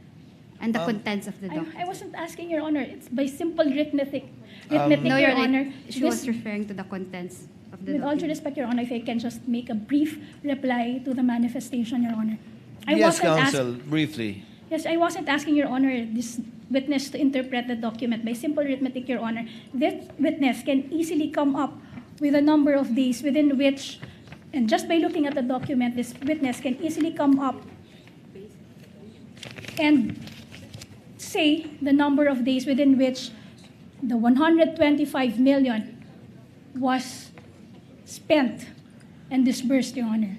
and the contents of the document. I wasn't asking, Your Honor. It's by simple arithmetic, No, Your Honor. She was referring to the contents of the With all due document. respect, Your Honor, if I can just make a brief reply to the manifestation, Your Honor. Yes, counsel, briefly. Yes, I wasn't asking, Your Honor, this witness to interpret the document. By simple arithmetic, Your Honor, this witness can easily come up with a number of days within which, and just by looking at the document, this witness can easily come up and say the number of days within which the 125 million was spent and disbursed, Your Honor.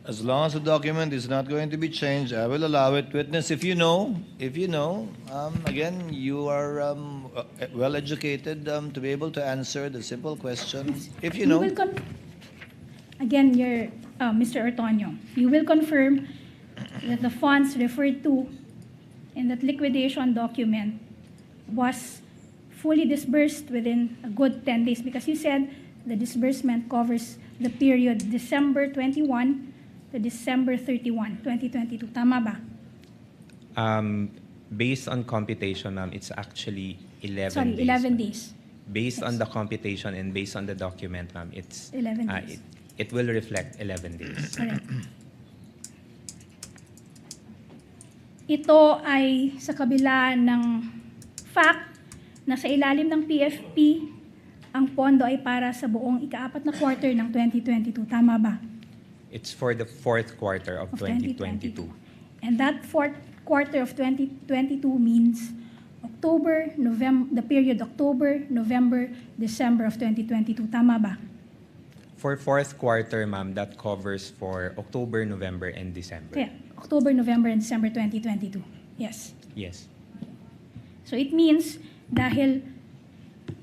As long as the document is not going to be changed, I will allow it. Witness, if you know, again, you are well educated to be able to answer the simple question. If you know. will again, Mr. Ortonio, you will confirm that the funds referred to in that liquidation document was fully disbursed within a good 10 days, because you said the disbursement covers the period December 21 to December 31, 2022. Tama ba? Based on computation, ma'am, it's actually 11 Sorry, days. 11 days. Based on the computation and based on the document, ma'am, it's 11 days. It will reflect 11 days. Correct. Ito ay sa kabila ng fact na sa ilalim ng PFP, ang pondo ay para sa buong ika-4 na quarter ng 2022. Tama ba? It's for the fourth quarter of 2022. And that fourth quarter of 2022 means the period October, November, December of 2022. Tama ba? For fourth quarter, ma'am, that covers for October, November, and December. Kaya, October, November, and December 2022. Yes. Yes. So it means dahil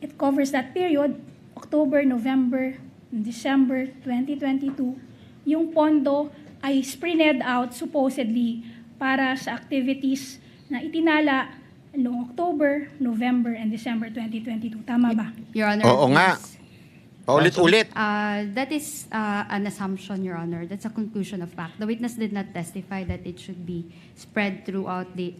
it covers that period, October, November, December 2022, yung pondo ay spread out supposedly para sa activities na itinala noong October, November, and December 2022. Tama ba? Your Honor, Oo nga. please. Paulit-ulit. That is an assumption, Your Honor. That's a conclusion of fact. The witness did not testify that it should be spread throughout the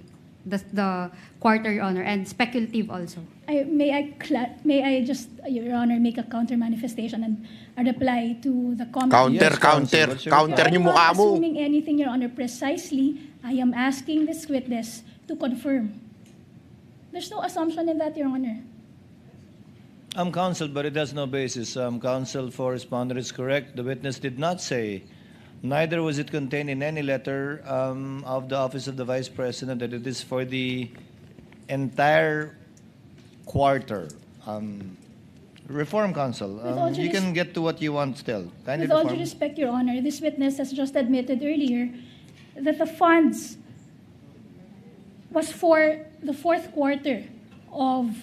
quarter, Your Honor, and speculative also. May I just, Your Honor, make a counter manifestation and a reply to the comment? Counter, Yes, counsel. counter. What's your Counter I'm niyo not mukha mo. assuming anything, Your Honor. Precisely, I am asking this witness to confirm. There's no assumption in that, Your Honor. Counsel, but it has no basis. Counsel for respondent is correct. The witness did not say, neither was it contained in any letter of the Office of the Vice President, that it is for the entire quarter. Reform Counsel, With all due you can get to what you want still. Kindly With all due reform. respect, Your Honor, this witness has just admitted earlier that the funds was for the fourth quarter of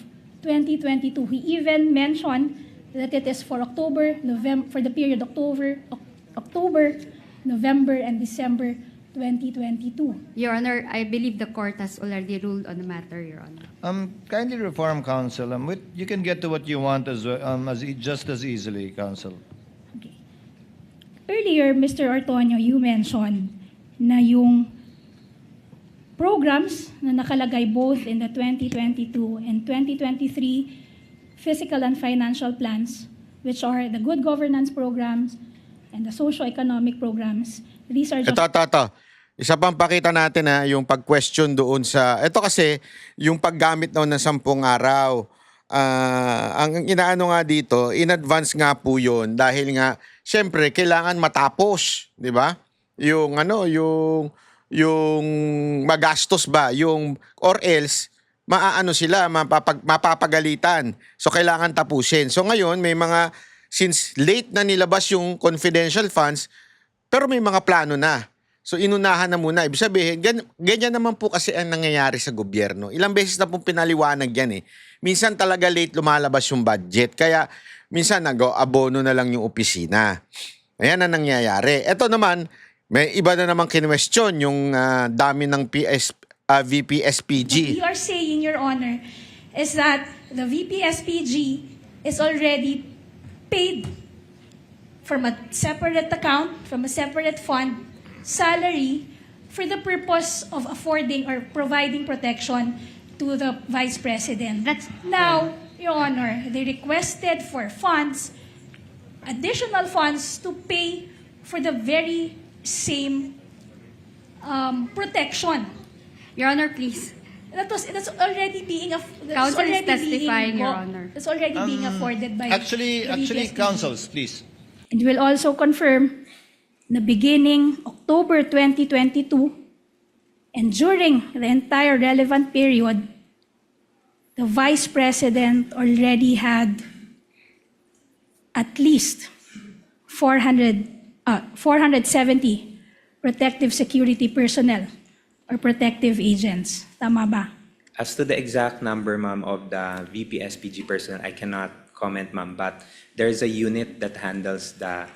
2022. He even mentioned that it is for October, November, for the period October, November, and December 2022. Your Honor, I believe the court has already ruled on the matter, Your Honor. Kindly reform Counsel. You can get to what you want just as easily, Counsel. Okay. earlier, Mr. Ortonio, you mentioned na yung programs na nakalagay both in the 2022 and 2023 fiscal and financial plans, which are the good governance programs and the socio-economic programs. These are just... Ito. Isa pang pakita natin yung pag-question doon sa... Ito kasi, yung paggamit daw ng 10 araw. Ang inaano nga dito, in advance nga po yun dahil nga, syempre, kailangan matapos, di ba? Yung magastos ba, or else, maaano sila, mapapagalitan. So, kailangan tapusin. So, ngayon, may mga, since late na nilabas yung confidential funds, pero may mga plano na. So, inunahan na muna. Ibig sabihin, ganyan naman po kasi ang nangyayari sa gobyerno. Ilang beses na pong pinaliwanag yan eh. Minsan talaga late lumalabas yung budget. Kaya, minsan nag-abono na lang yung opisina. Ayan ang nangyayari. Ito naman, may iba na naman kinwestiyon yung dami ng VP SPG. What you are saying, Your Honor, is that the VP SPG is already paid from a separate account, from a separate fund, salary for the purpose of affording or providing protection to the Vice President. Now, Your Honor, they requested for funds, additional funds to pay for the very same protection. Your Honor, please. That's already being Counsel is testifying, Your Honor. That's already being afforded by Actually, the VP SPG. counsels, please. And will also confirm na beginning October 2022 and during the entire relevant period, the Vice President already had at least 470 protective security personnel or protective agents. Tama ba? As to the exact number, ma'am, of the VP SPG personnel, I cannot comment, ma'am, but there's a unit that handles the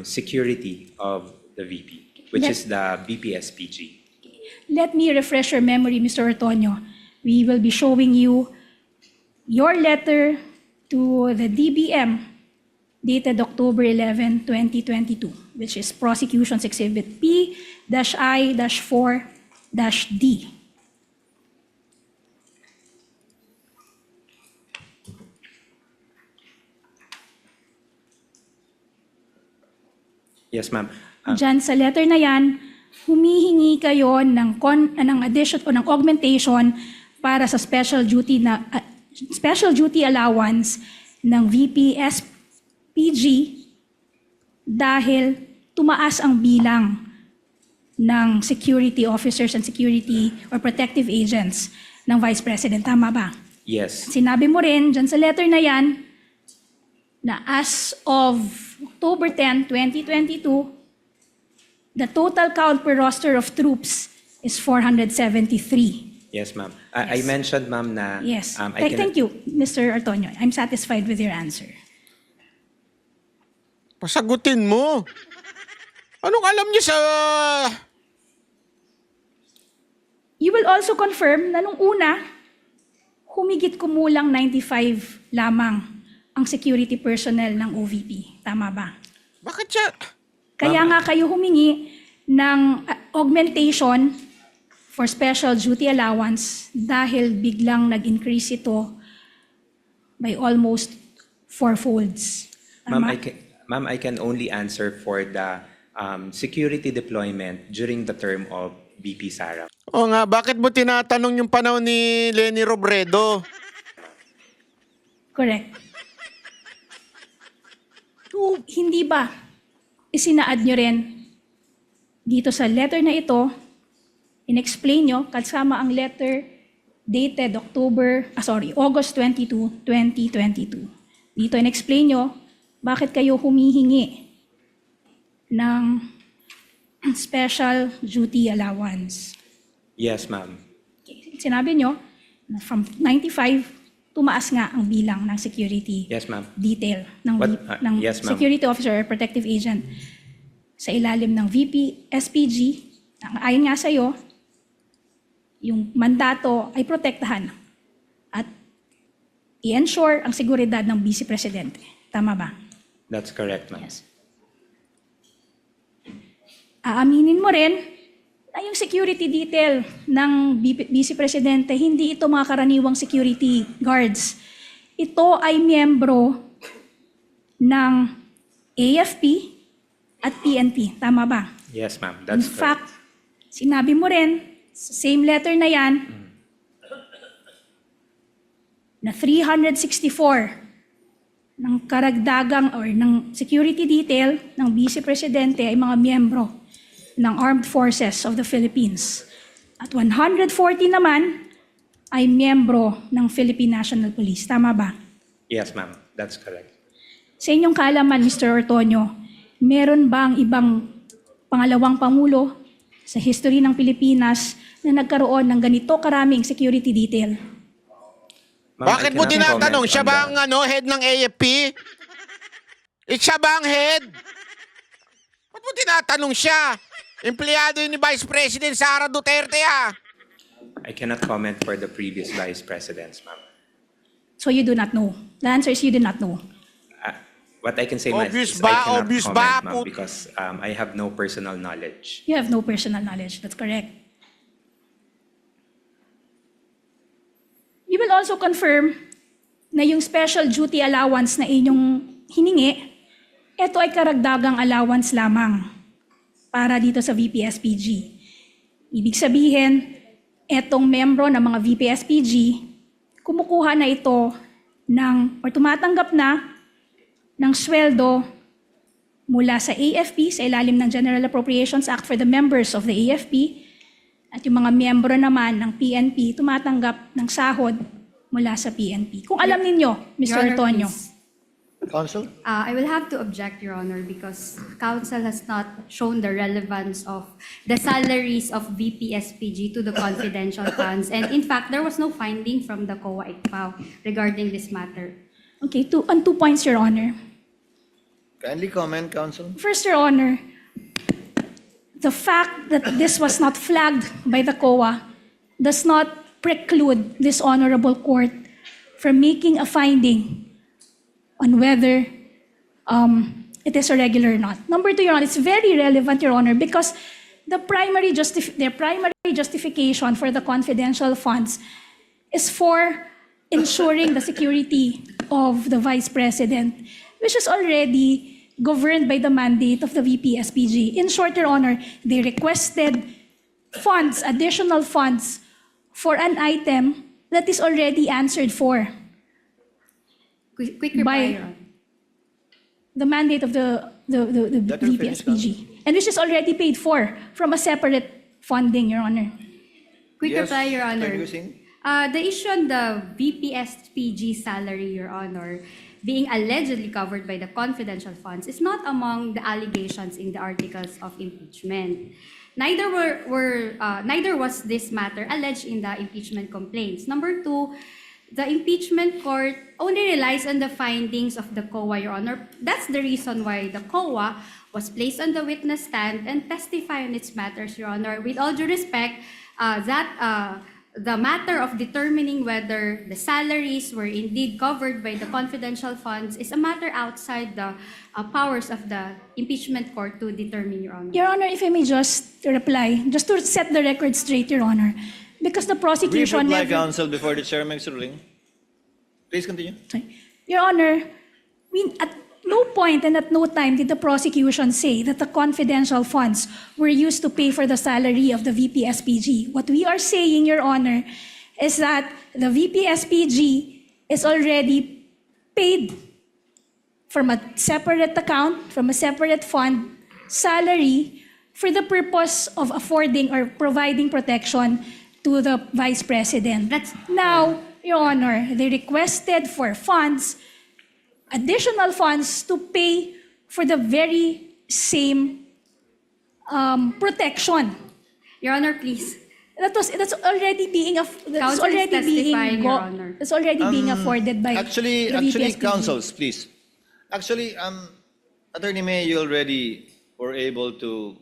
security of the VP, which is the VP SPG. Let me refresh your memory, Mr. Ortonio. We will be showing you your letter to the DBM dated October 11, 2022, which is Prosecution's Exhibit P-I-4-D. Yes, ma'am. Diyan sa letter na yan, humihingi kayo ng addition o ng augmentation para sa special duty allowance ng VP SPG dahil tumaas ang bilang ng security officers and security or protective agents ng Vice President. Tama ba? Yes. Sinabi mo rin dyan sa letter na yan na as of October 10, 2022, the total count per roster of troops is 473. Yes, ma'am. I mentioned, ma'am, na... Yes. I can- Thank you, Mr. Ortonio. I'm satisfied with your answer. Pasagutin mo. Anong alam niya sa... You will also confirm na nung una, humigit kumulang 95 lamang ang security personnel ng OVP. Tama ba? Bakit siya? Kaya nga kayo humingi ng augmentation for special duty allowance dahil biglang nag-increase ito by almost 4-folds. Tama? Ma'am, I can only answer for the security deployment during the term of VP Sara. O nga, bakit mo tinatanong yung panahon ni Leni Robredo? Correct. Hindi ba isinaad nyo rin dito sa letter na ito, in-explain nyo, kasama ang letter dated August 22, 2022. Dito in-explain nyo bakit kayo humihingi ng special duty allowance. Yes, ma'am. Sinabi nyo na from 95, tumaas nga ang bilang ng security Yes, ma'am. detail ng, ng Yes, ma'am. security officer or protective agent sa ilalim ng VP SPG. Ayon nga sa'yo, yung mandato ay protektahan at i-ensure ang seguridad ng Vice Presidente. Tama ba? That's correct, ma'am. Yes. aaminin mo rin na yung security detail ng Vice Presidente, hindi ito mga karaniwang security guards. Ito ay miyembro ng AFP at PNP. Tama ba? Yes, ma'am. In That's correct. fact, sinabi mo rin, sa same letter na yan, na 364 ng karagdagang or ng security detail ng Vice Presidente ay mga miyembro ng Armed Forces of the Philippines. At 140 naman ay miyembro ng Philippine National Police. Tama ba? Yes, ma'am. That's correct. Sa inyong kaalaman, Mr. Ortonio, meron bang ibang pangalawang pangulo sa history ng Pilipinas na nagkaroon ng ganito karaming security detail? Ma'am, Bakit I mo cannot tinatanong? comment Siya on ba that. ang head ng AFP? Siya ba ang head? Ba't mo tinatanong siya? Empleyado yun ni Vice President Sara Duterte, ah. I cannot comment for the previous vice presidents, ma'am. So you do not know. The answer is you do not know. What I can say, ma'am, Obvious is ba? I cannot Obvious comment, ba? ma'am, because I have no personal knowledge. You have no personal knowledge. That's correct. You will also confirm na yung special duty allowance na inyong hiningi, ito ay karagdagang allowance lamang para dito sa VPSPG. Ibig sabihin, etong membro ng mga VPSPG, kumukuha na ito ng, or tumatanggap na ng sweldo mula sa AFP, sa ilalim ng General Appropriations Act for the members of the AFP, at yung mga miyembro naman ng PNP, tumatanggap ng sahod mula sa PNP. Kung alam ninyo, Your Mr. Honor, Ortonio. please. Counsel? I will have to object, Your Honor, because Council has not shown the relevance of the salaries of VPSPG to the confidential funds. And in fact, there was no finding from the COA ICFAO regarding this matter. Okay, on 2 points, Your Honor. Kindly comment, Counsel. First, Your Honor, the fact that this was not flagged by the COA does not preclude this honorable court from making a finding on whether it is irregular or not. Number two, Your Honor, it's very relevant, Your Honor, because their primary justification for the confidential funds is for ensuring the security of the Vice President, which is already governed by the mandate of the VPSPG. In short, Your Honor, they requested funds, additional funds, for an item that is already answered for Quick reply, by Your Honor. the mandate of the Let her finish, VPSPG, and which is already paid for from a separate funding, Your Honor. Quick Yes, reply, Your Honor. can you sing? The issue on the VPSPG salary, Your Honor, being allegedly covered by the confidential funds is not among the allegations in the articles of impeachment. Neither was this matter alleged in the impeachment complaints. Number two, the impeachment court only relies on the findings of the COA, Your Honor. That's the reason why the COA was placed on the witness stand and testify on its matters, Your Honor. With all due respect, the matter of determining whether the salaries were indeed covered by the confidential funds is a matter outside the powers of the impeachment court to determine, Your Honor. Your Honor, if I may just reply, just to set the record straight, Your Honor, because the Brief prosecution reply, never... Counsel, before the chair makes a ruling. Please continue. Sorry. Your Honor, at no point and at no time did the prosecution say that the confidential funds were used to pay for the salary of the VPSPG. What we are saying, Your Honor, is that the VPSPG is already paid from a separate account, from a separate fund, salary for the purpose of affording or providing protection to the Vice President. Now, Your Honor, they requested for funds, additional funds to pay for the very same protection. Your Honor, please. That's already being Counsel is testifying, Your Honor. that's already being afforded by Actually, the VPSPG. counsels, please. Actually, Attorney May, you already were able to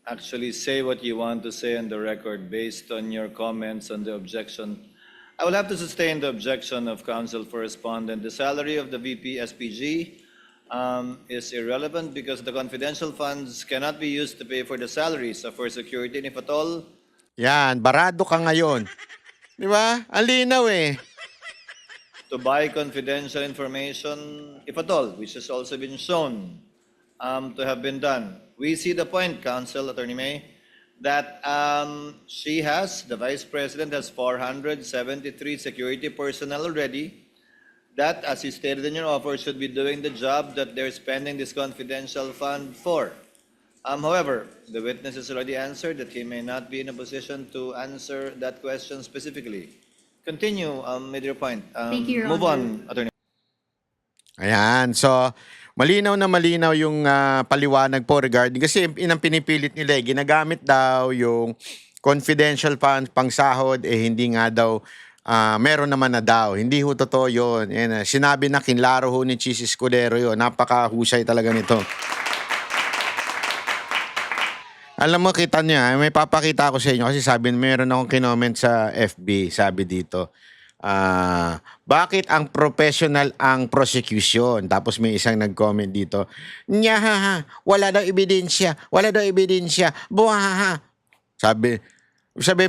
actually say what you want to say on the record based on your comments on the objection. I will have to sustain the objection of counsel for respondent. The salary of the VP SPG is irrelevant because the confidential funds cannot be used to pay for the salaries of First Security, and if at all, Yan, barado ka ngayon. Di ba? Ang linaw eh. to buy confidential information, if at all, which has also been shown to have been done. We see the point, Counsel, Attorney May, that the Vice President has 473 security personnel already that, as you stated in your offer, should be doing the job that they're spending this confidential fund for. However, the witness has already answered that he may not be in a position to answer that question specifically. Continue with your point. Thank you, Your Move Honor. on, Attorney. Ayan, so malinaw na malinaw yung paliwanag po regarding, kasi inang pinipilit nila ginagamit daw yung confidential funds pangsahod, hindi nga daw meron naman na daw. Hindi ho totoo yun. Yan, sinabi na kinlaro ho ni Chis Escudero yun. Napakahusay talaga nito. Alam mo, kita niya, may papakita ako sa inyo kasi sabi, meron akong kinoment sa FB, sabi dito, bakit ang professional ang prosecution? Tapos may isang nag-comment dito, nyahaha, wala daw ebidensya, buhaha. Sabi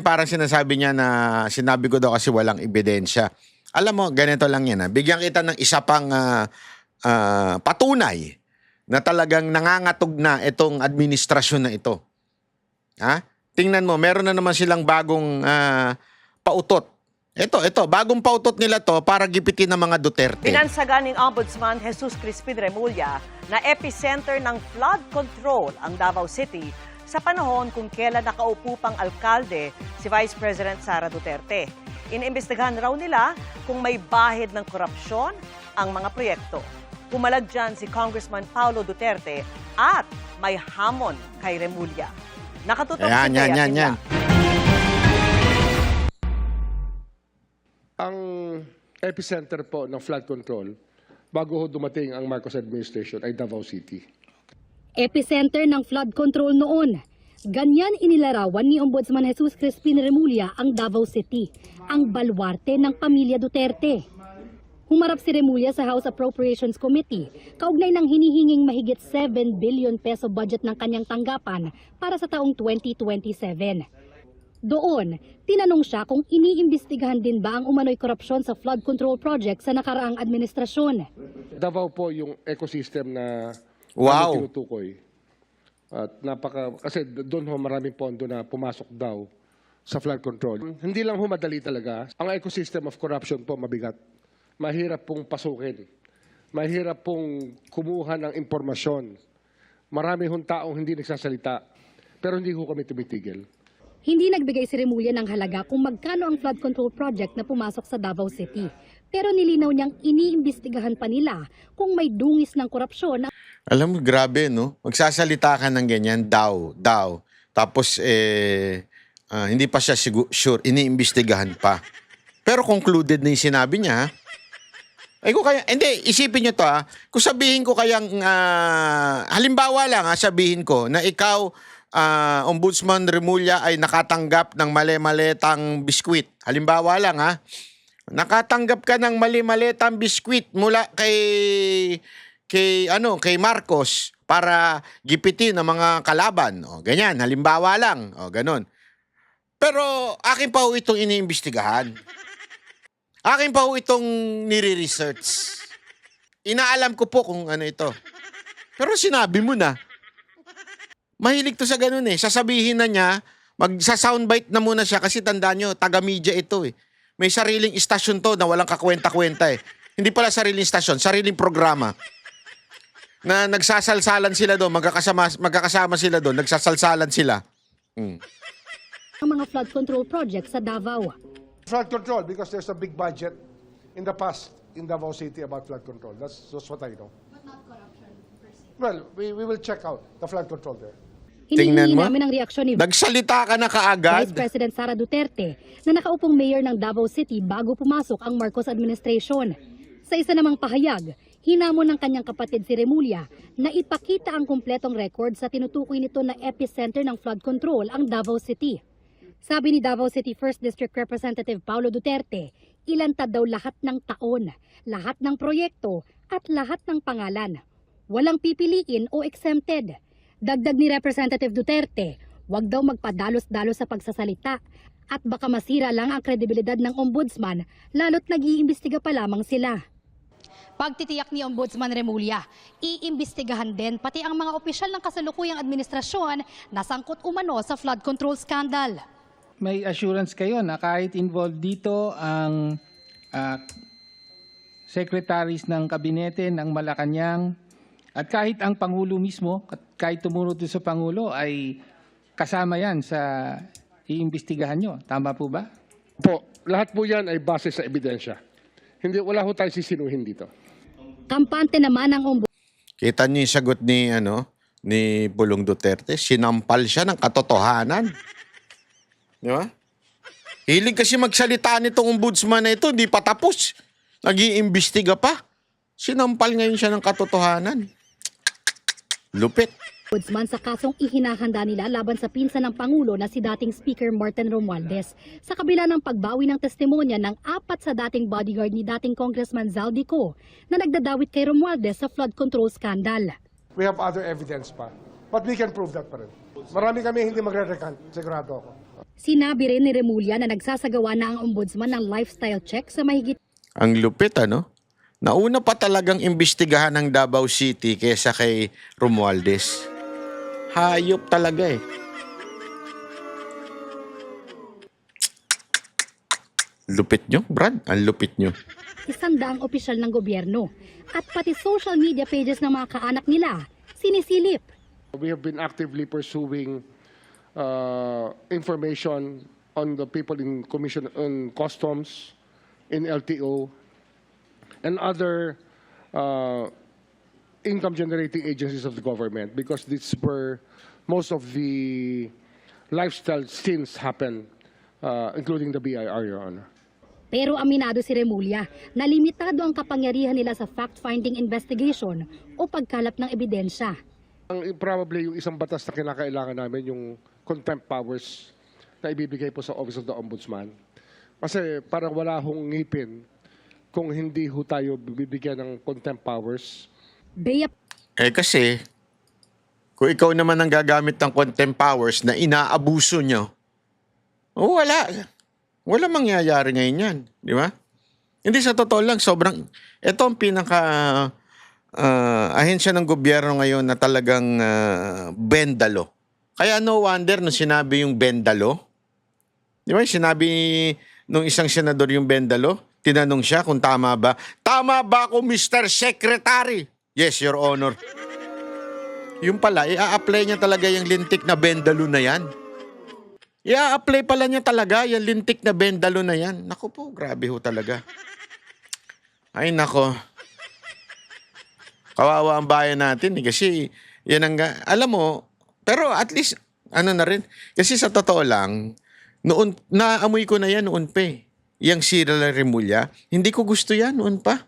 parang sinasabi niya na sinabi ko daw kasi walang ebidensya. Alam mo, ganito lang yan. Bigyan kita ng isa pang patunay na talagang nangangatog na itong administrasyon na ito. Ha? Tingnan mo, meron na naman silang bagong pautot. Ito, bagong pautot nila to para gipitin ng mga Duterte. Binansagan ng Ombudsman Jesus Crispin Remulla na epicenter ng flood control ang Davao City sa panahon kung kailan nakaupo pang alkalde si Vice President Sara Duterte. Iniimbestigahan raw nila kung may bahid ng korupsyon ang mga proyekto. Pumalag dyan si Congressman Paulo Duterte at may hamon kay Remulla. Nakatutok si Bea Kimla. Ang epicenter po ng flood control bago ho dumating ang Marcos administration ay Davao City. Epicenter ng flood control noon. Ganyan inilarawan ni Ombudsman Jesus Crispin Remulla ang Davao City, ang baluarte ng pamilya Duterte. Humarap si Remulla sa House Appropriations Committee, kaugnay ng hinihinging mahigit 7 billion peso budget ng kanyang tanggapan para sa taong 2027. Doon, tinanong siya kung iniimbestigahan din ba ang umano'y korupsyon sa flood control project sa nakaraang administrasyon. Davao po yung ecosystem na Wow. tinutukoy. At kasi doon ho maraming pondo na pumasok daw sa flood control. Hindi lang ho madali talaga. Ang ecosystem of corruption po mabigat. Mahirap pong pasukin. Mahirap pong kumuha ng impormasyon. Marami hong taong hindi nagsasalita. Pero hindi ho kami tumitigil. Hindi nagbigay si Remulla ng halaga kung magkano ang flood control project na pumasok sa Davao City. Pero nilinaw niyang iniimbestigahan pa nila kung may dungis ng korupsyon. Alam mo, grabe, no? Magsasalita ka ng ganyan, daw. Tapos, hindi pa siya sure, iniimbestigahan pa. Pero concluded na yung sinabi niya, ha? Hindi, isipin niyo to, ha? Kung sabihin ko kayang, halimbawa lang, sabihin ko na ikaw, Ombudsman Remulla ay nakatanggap ng mali-maletang biskwit. Halimbawa lang, ha? Nakatanggap ka ng mali-maletang biskwit mula kay Marcos para gipitin ng mga kalaban. O, ganyan, halimbawa lang. O, ganun. Pero akin pa ho itong iniimbestigahan. Akin pa ho itong nire-research. Inaalam ko po kung ano ito. Pero sinabi mo na. Mahilig to sa ganun eh. Sasabihin na niya, magsa-soundbite na muna siya kasi tandaan nyo, taga-media ito eh. May sariling istasyon to na walang kakwenta-kwenta eh. Hindi pala sariling istasyon, sariling programa. Na nagsasalsalan sila doon, magkakasama sila doon, nagsasalsalan sila. Ang mga flood control project sa Davao. Flood control, because there's a big budget in the past in Davao City about flood control. That's what I know. But not corruption per se. Well, we will check out the flood control there. Tingnan Hinihingi mo. namin ang reaksyon ni Nagsalita ka na kaagad. Vice President Sara Duterte na nakaupong mayor ng Davao City bago pumasok ang Marcos administration. Sa isa namang pahayag, hinamon ng kanyang kapatid si Remulla na ipakita ang kumpletong record sa tinutukoy nito na epicenter ng flood control ang Davao City. Sabi ni Davao City 1st District Representative Paulo Duterte, ilantad daw lahat ng taon, lahat ng proyekto at lahat ng pangalan. walang pipiliin o exempted. Dagdag ni Representative Duterte, wag daw magpadalos-dalos sa pagsasalita at baka masira lang ang kredibilidad ng ombudsman lalo't nag-iimbestiga pa lamang sila. Pagtitiyak ni Ombudsman Remulla, iimbestigahan din pati ang mga opisyal ng kasalukuyang administrasyon na sangkot umano sa flood control scandal. May assurance kayo na kahit involved dito ang secretaries ng kabinete ng Malacanang at kahit ang Pangulo mismo, kahit tumunod sa Pangulo ay kasama yan sa iimbestigahan nyo. Tama po ba? Po, lahat po yan ay base sa ebidensya. Wala ho tayo sisinuhin dito. Kampante naman ang Kita niyo yung sagot ni, ni Pulong Duterte. Sinampal siya ng katotohanan. Di ba? Hilig kasi magsalita nitong ombudsman na ito, di pa tapos. Nag-iimbestiga pa. Sinampal ngayon siya ng katotohanan. Lupit. ombudsman sa kasong ihinahanda nila laban sa pinsan ng Pangulo na si dating Speaker Martin Romualdez. Sa kabila ng pagbawi ng testimonya ng 4 sa dating bodyguard ni dating Congressman Zaldico na nagdadawit kay Romualdez sa flood control scandal. We have other evidence pa. But we can prove that pa rin. Marami kami hindi magre-recant, sigurado ako. Sinabi rin ni Remulla na nagsasagawa na ang ombudsman ng lifestyle check sa mahigit Ang lupit, Nauna pa talagang imbestigahan ng Davao City kesa kay Romualdez. Hayop talaga Lupit nyo, Brad. Ang lupit nyo. 100 opisyal ng gobyerno at pati social media pages ng mga kaanak nila sinisilip. We have been actively pursuing information on the people in Commission on Customs, in LTO, and other income-generating agencies of the government because this is where most of the lifestyle sins happen, including the BIR, Your Honor. Pero aminado si Remulla na limitado ang kapangyarihan nila sa fact-finding investigation o pagkalap ng ebidensya. Probably yung isang batas na kinakailangan namin, yung contempt powers na ibibigay po sa Office of the Ombudsman. Kasi parang wala hong ngipin kung hindi ho tayo bibigyan ng contempt powers. Bea Kasi, kung ikaw naman ang gagamit ng contempt powers na inaabuso nyo, wala mangyayari ngayon yan. Di ba? Hindi sa totoo lang, ito ang pinaka ahensya ng gobyerno ngayon na talagang bendalo. Kaya no wonder nung sinabi yung bendalo, di ba? Sinabi nung isang senador yung bendalo, tinanong siya kung tama ba. Tama ba ako, Mr. Secretary? Yes, Your Honor. Yung pala, i-apply niya talaga yung lintik na bendalo na yan. I-apply pala niya talaga yung lintik na bendalo na yan. Naku po, grabe ho talaga. Ay, nako. Kawawa ang bayan natin kasi yan ang, alam mo, pero at least, na rin, kasi sa totoo lang, noon, naamoy ko na yan noon pa Yang Cyril Remulla, hindi ko gusto yan noon pa.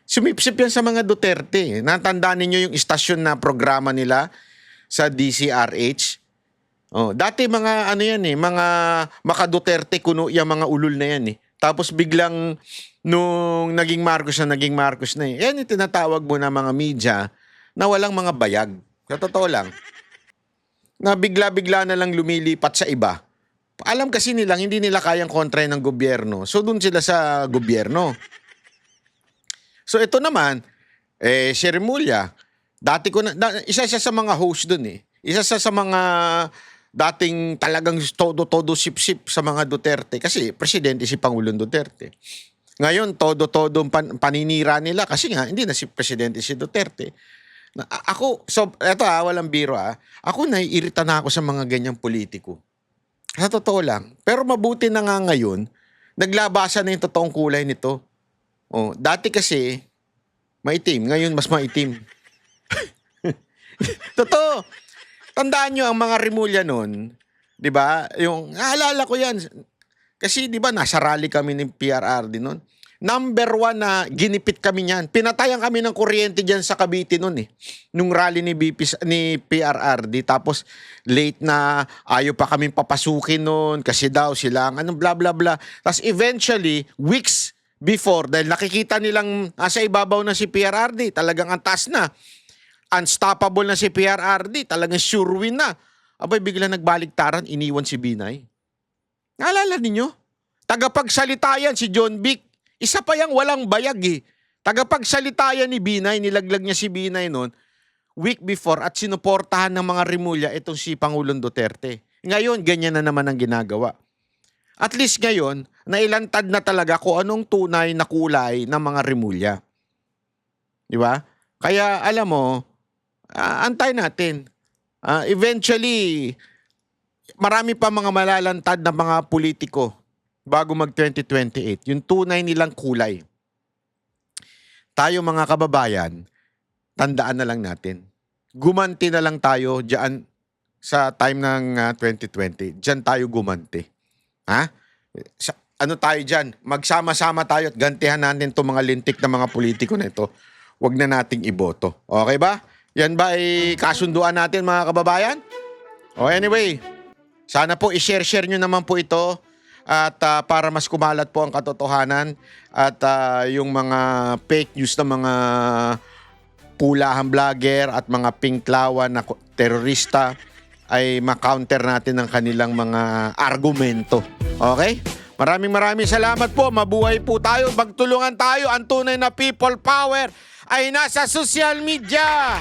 Sumipsip yan sa mga Duterte. Natandaan ninyo yung istasyon na programa nila sa DCRH. Dati mga mga maka-Duterte kuno yung mga ulol na yan Tapos biglang nung naging Marcos na Yan yung tinatawag mo na mga media na walang mga bayag. Sa totoo lang. Na bigla-bigla na lang lumilipat sa iba. Alam kasi nilang hindi nila kayang kontra ng gobyerno. So dun sila sa gobyerno. So ito naman, si Remulla, isa siya sa mga host dun Isa siya sa mga dating talagang todo-todo sip-sip sa mga Duterte. Kasi presidente si Pangulong Duterte. Ngayon, todo-todo paninira nila kasi nga, hindi na si presidente si Duterte. Eto walang biro Ako naiirita na ako sa mga ganyang politiko. Sa totoo lang. Pero mabuti na nga ngayon, naglabasan na yung totoong kulay nito. Dati kasi, maitim. Ngayon, mas maitim. Totoo. Tandaan nyo ang mga Remulla nun. Di ba? Naalala ko yan. Kasi di ba, nasa rally kami ng PRRD nun. Number 1 na ginipit kami niyan. Pinatayan kami ng kuryente dyan sa Cavite nun Nung rally ni PRRD. Tapos late na ayaw pa kaming papasukin nun kasi daw sila bla bla bla. Tapos eventually, weeks before, dahil nakikita nilang nasa ibabaw na si PRRD, talagang antas na. unstoppable na si PRRD, talagang sure win na. Abay, bigla nagbaliktaran, iniwan si Binay. Naalala ninyo? Tagapagsalita yan si John Vic. Isa pa yang walang bayag eh. Tagapagsalita yan ni Binay, nilaglag niya si Binay noon week before at sinuportahan ng mga Rimulya itong si Pangulong Duterte. Ngayon, ganyan na naman ang ginagawa. At least ngayon, nailantad na talaga kung anong tunay na kulay ng mga Rimulya. Di ba? Kaya alam mo, antay natin. Eventually, marami pa mga malalantad na mga politiko bago mag-2028. Yung tunay nilang kulay. Tayo mga kababayan, tandaan na lang natin. Gumanti na lang tayo diyan sa time ng 2020. Diyan tayo gumanti. Ha? Ano tayo diyan? Magsama-sama tayo at gantihan natin itong mga lintik na mga politiko na ito. Huwag na nating iboto. Okay ba? Yan ba ay kasunduan natin mga kababayan? O anyway, sana po i-share nyo naman po ito at para mas kumalat po ang katotohanan at yung mga fake news na mga pulahang vlogger at mga pinklawan na terorista ay ma-counter natin ang kanilang mga argumento. Okay? Maraming salamat po. Mabuhay po tayo. Magtulungan tayo. Ang tunay na people power ay nasa social media.